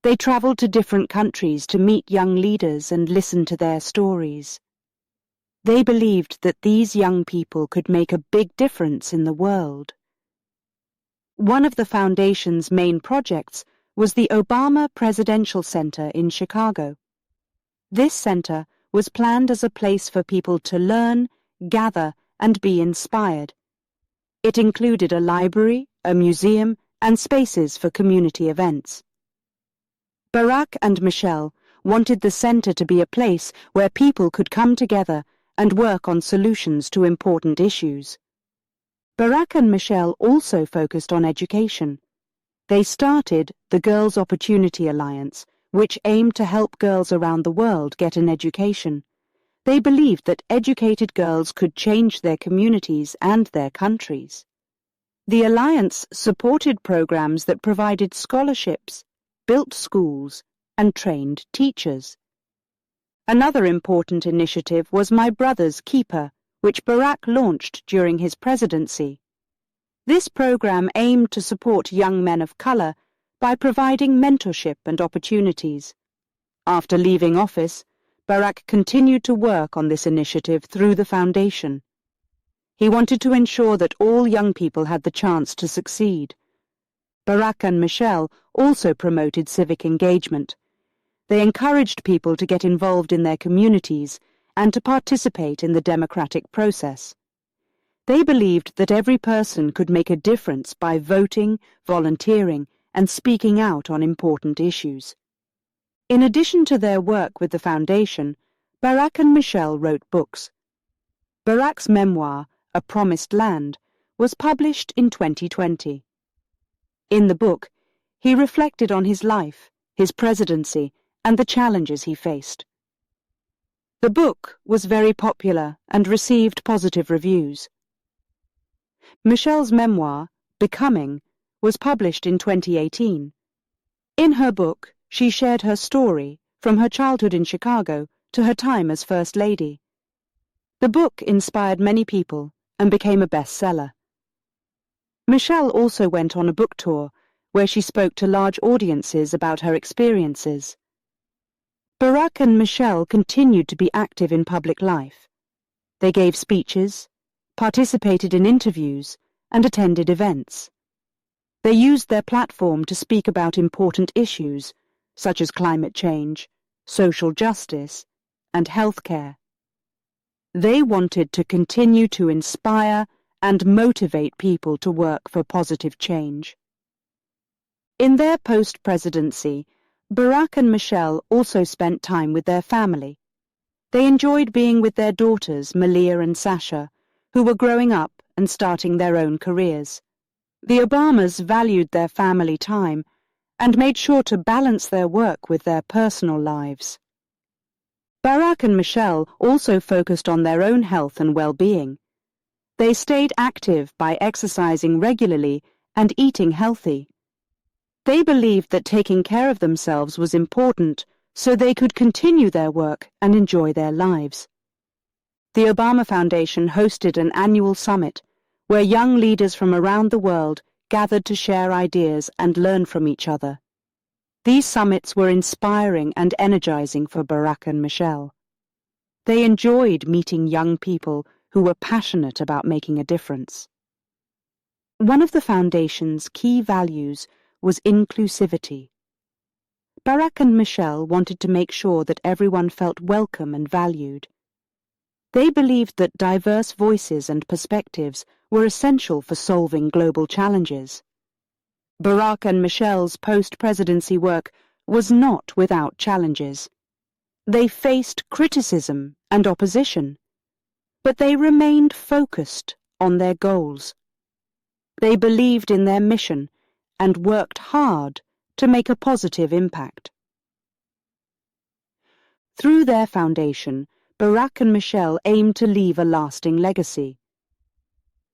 They traveled to different countries to meet young leaders and listen to their stories. They believed that these young people could make a big difference in the world. One of the foundation's main projects was the Obama Presidential Center in Chicago. This center was planned as a place for people to learn, gather, and be inspired. It included a library, a museum, and spaces for community events. Barack and Michelle wanted the center to be a place where people could come together and work on solutions to important issues. Barack and Michelle also focused on education. They started the Girls' Opportunity Alliance, which aimed to help girls around the world get an education. They believed that educated girls could change their communities and their countries. The Alliance supported programs that provided scholarships, built schools, and trained teachers. Another important initiative was My Brother's Keeper, which Barack launched during his presidency. This program aimed to support young men of color by providing mentorship and opportunities. After leaving office, Barack continued to work on this initiative through the foundation. He wanted to ensure that all young people had the chance to succeed. Barack and Michelle also promoted civic engagement. They encouraged people to get involved in their communities and to participate in the democratic process. They believed that every person could make a difference by voting, volunteering, and speaking out on important issues. In addition to their work with the foundation, Barack and Michelle wrote books. Barack's memoir, A Promised Land, was published in 2020. In the book, he reflected on his life, his presidency, and the challenges he faced. The book was very popular and received positive reviews. Michelle's memoir, Becoming, was published in 2018. In her book, she shared her story from her childhood in Chicago to her time as First Lady. The book inspired many people and became a bestseller. Michelle also went on a book tour where she spoke to large audiences about her experiences. Barack and Michelle continued to be active in public life. They gave speeches, participated in interviews, and attended events. They used their platform to speak about important issues, such as climate change, social justice, and healthcare. They wanted to continue to inspire and motivate people to work for positive change. In their post-presidency, Barack and Michelle also spent time with their family. They enjoyed being with their daughters, Malia and Sasha, who were growing up and starting their own careers. The Obamas valued their family time and made sure to balance their work with their personal lives. Barack and Michelle also focused on their own health and well-being. They stayed active by exercising regularly and eating healthy. They believed that taking care of themselves was important so they could continue their work and enjoy their lives. The Obama Foundation hosted an annual summit where young leaders from around the world gathered to share ideas and learn from each other. These summits were inspiring and energizing for Barack and Michelle. They enjoyed meeting young people who were passionate about making a difference. One of the foundation's key values was inclusivity. Barack and Michelle wanted to make sure that everyone felt welcome and valued. They believed that diverse voices and perspectives were essential for solving global challenges. Barack and Michelle's post-presidency work was not without challenges. They faced criticism and opposition, but they remained focused on their goals. They believed in their mission and worked hard to make a positive impact. Through their foundation, Barack and Michelle aimed to leave a lasting legacy.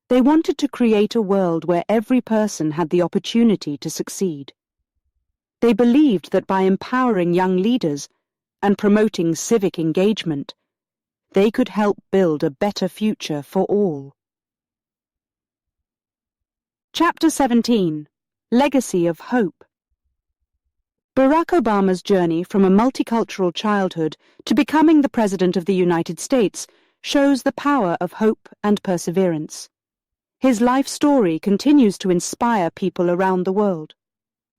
They wanted to create a world where every person had the opportunity to succeed. They believed that by empowering young leaders and promoting civic engagement, they could help build a better future for all. Chapter 17. Legacy of Hope. Barack Obama's journey from a multicultural childhood to becoming the President of the United States shows the power of hope and perseverance. His life story continues to inspire people around the world.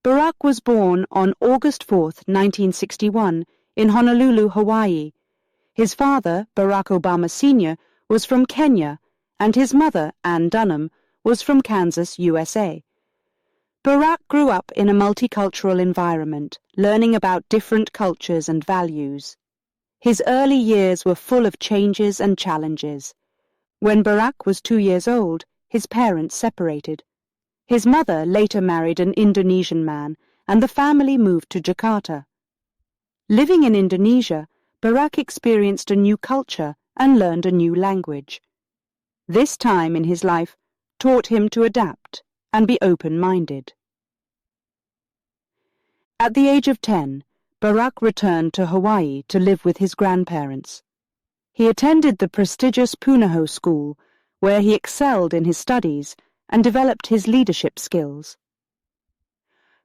Barack was born on August 4, 1961, in Honolulu, Hawaii. His father, Barack Obama Sr., was from Kenya, and his mother, Ann Dunham, was from Kansas, USA. Barack grew up in a multicultural environment, learning about different cultures and values. His early years were full of changes and challenges. When Barack was 2 years old, his parents separated. His mother later married an Indonesian man, and the family moved to Jakarta. Living in Indonesia, Barack experienced a new culture and learned a new language. This time in his life taught him to adapt and be open-minded. At the age of 10, Barack returned to Hawaii to live with his grandparents. He attended the prestigious Punahou School, where he excelled in his studies and developed his leadership skills.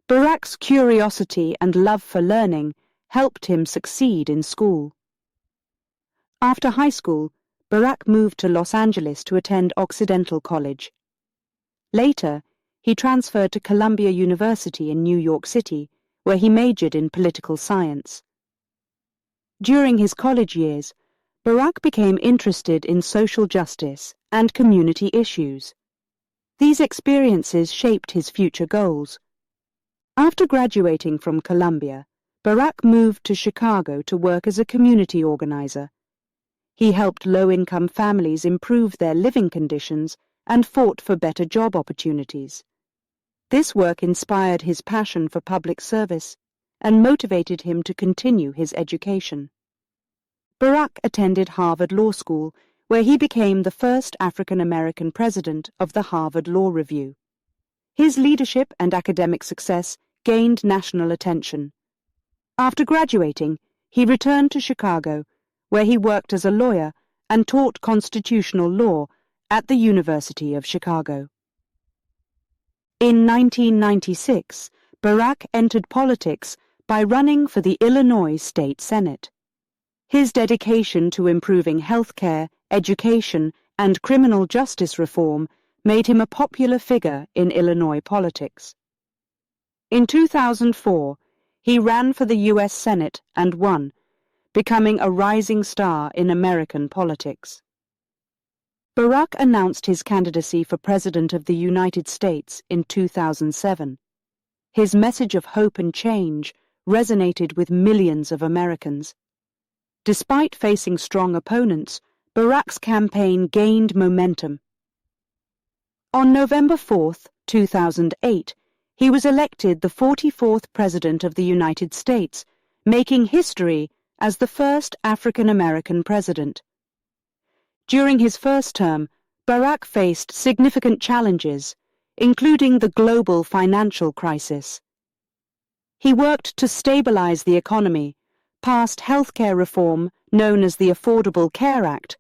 Barack's curiosity and love for learning helped him succeed in school. After high school, Barack moved to Los Angeles to attend Occidental College. Later, he transferred to Columbia University in New York City, where he majored in political science. During his college years, Barack became interested in social justice and community issues. These experiences shaped his future goals. After graduating from Columbia, Barack moved to Chicago to work as a community organizer. He helped low-income families improve their living conditions and fought for better job opportunities. This work inspired his passion for public service and motivated him to continue his education. Barack attended Harvard Law School, where he became the first African-American president of the Harvard Law Review. His leadership and academic success gained national attention. After graduating, he returned to Chicago, where he worked as a lawyer and taught constitutional law at the University of Chicago. In 1996, Barack entered politics by running for the Illinois State Senate. His dedication to improving health care, education, and criminal justice reform made him a popular figure in Illinois politics. In 2004, he ran for the U.S. Senate and won, becoming a rising star in American politics. Barack announced his candidacy for President of the United States in 2007. His message of hope and change resonated with millions of Americans. Despite facing strong opponents, Barack's campaign gained momentum. On November 4, 2008, he was elected the 44th President of the United States, making history as the first African-American president. During his first term, Barack faced significant challenges, including the global financial crisis. He worked to stabilize the economy, passed healthcare reform known as the Affordable Care Act,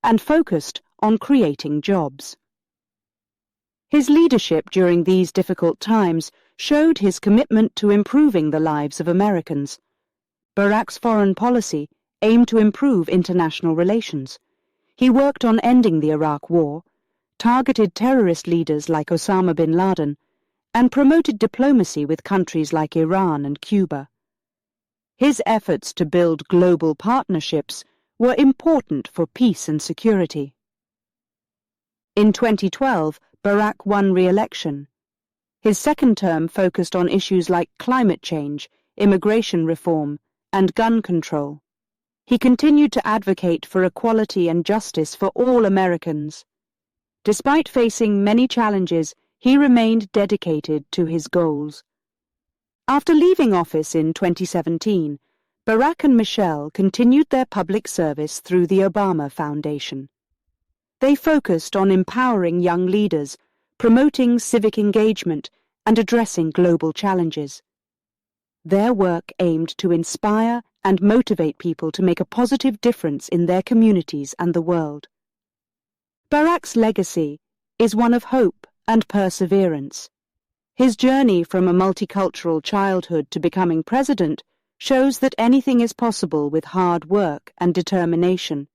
and focused on creating jobs. His leadership during these difficult times showed his commitment to improving the lives of Americans. Barack's foreign policy aimed to improve international relations. He worked on ending the Iraq War, targeted terrorist leaders like Osama bin Laden, and promoted diplomacy with countries like Iran and Cuba. His efforts to build global partnerships were important for peace and security. In 2012, Barack won re-election. His second term focused on issues like climate change, immigration reform, and gun control. He continued to advocate for equality and justice for all Americans. Despite facing many challenges, he remained dedicated to his goals. After leaving office in 2017, Barack and Michelle continued their public service through the Obama Foundation. They focused on empowering young leaders, promoting civic engagement, and addressing global challenges. Their work aimed to inspire and motivate people to make a positive difference in their communities and the world. Barack's legacy is one of hope and perseverance. His journey from a multicultural childhood to becoming president shows that anything is possible with hard work and determination.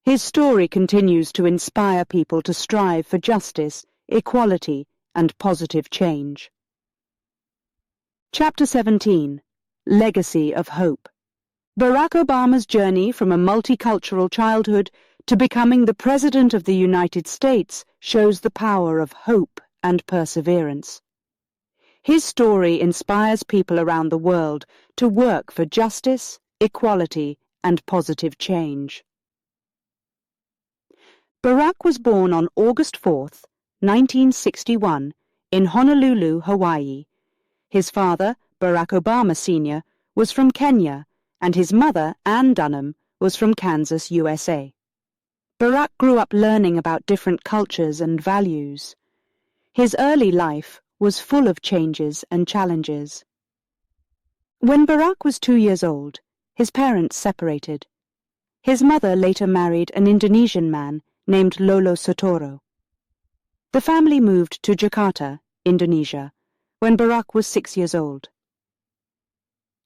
His story continues to inspire people to strive for justice, equality, and positive change. Chapter 17. Legacy of Hope. Barack Obama's journey from a multicultural childhood to becoming the President of the United States shows the power of hope and perseverance. His story inspires people around the world to work for justice, equality, and positive change. Barack was born on August 4, 1961, in Honolulu, Hawaii. His father, Barack Obama Sr., was from Kenya, and his mother, Ann Dunham, was from Kansas, USA. Barack grew up learning about different cultures and values. His early life was full of changes and challenges. When Barack was 2 years old, his parents separated. His mother later married an Indonesian man named Lolo Sotoro. The family moved to Jakarta, Indonesia, when Barack was 6 years old.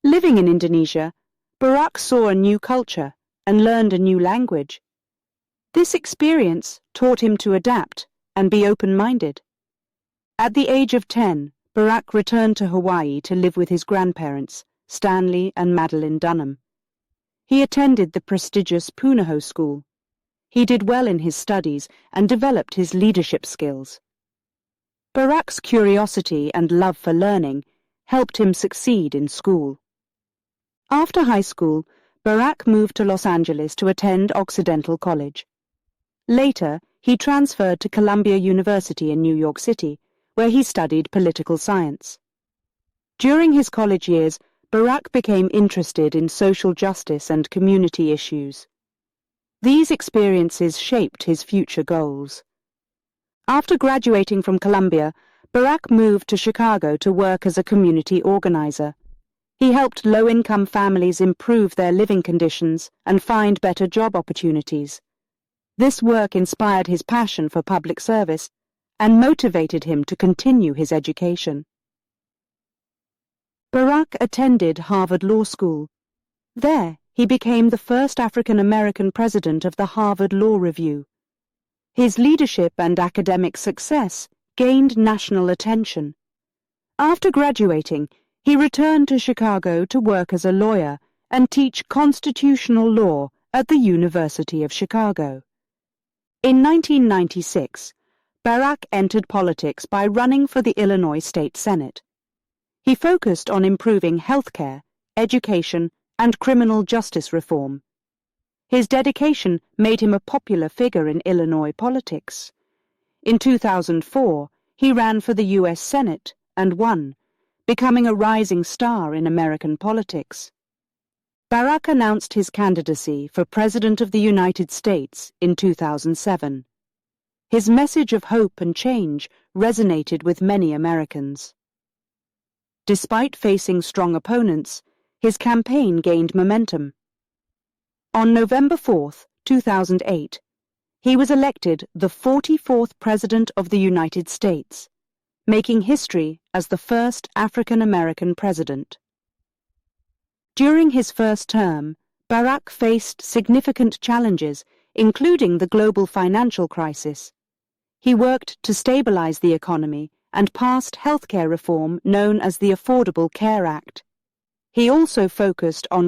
Living in Indonesia, Barack saw a new culture and learned a new language. This experience taught him to adapt and be open-minded. At the age of 10, Barack returned to Hawaii to live with his grandparents, Stanley and Madeline Dunham. He attended the prestigious Punahou School. He did well in his studies and developed his leadership skills. Barack's curiosity and love for learning helped him succeed in school. After high school, Barack moved to Los Angeles to attend Occidental College. Later, he transferred to Columbia University in New York City, where he studied political science. During his college years, Barack became interested in social justice and community issues. These experiences shaped his future goals. After graduating from Columbia, Barack moved to Chicago to work as a community organizer. He helped low-income families improve their living conditions and find better job opportunities. This work inspired his passion for public service and motivated him to continue his education. Barack attended Harvard Law School. There, he became the first African-American president of the Harvard Law Review. His leadership and academic success gained national attention. After graduating, he returned to Chicago to work as a lawyer and teach constitutional law at the University of Chicago. In 1996, Barack entered politics by running for the Illinois State Senate. He focused on improving healthcare, education, and criminal justice reform. His dedication made him a popular figure in Illinois politics. In 2004, he ran for the U.S. Senate and won, becoming a rising star in American politics. Barack announced his candidacy for President of the United States in 2007. His message of hope and change resonated with many Americans. Despite facing strong opponents, his campaign gained momentum. On November 4, 2008, he was elected the 44th President of the United States. making history as the first African-American president. During his first term, Barack faced significant challenges, including the global financial crisis. He worked to stabilize the economy and passed healthcare reform known as the Affordable Care Act. He also focused on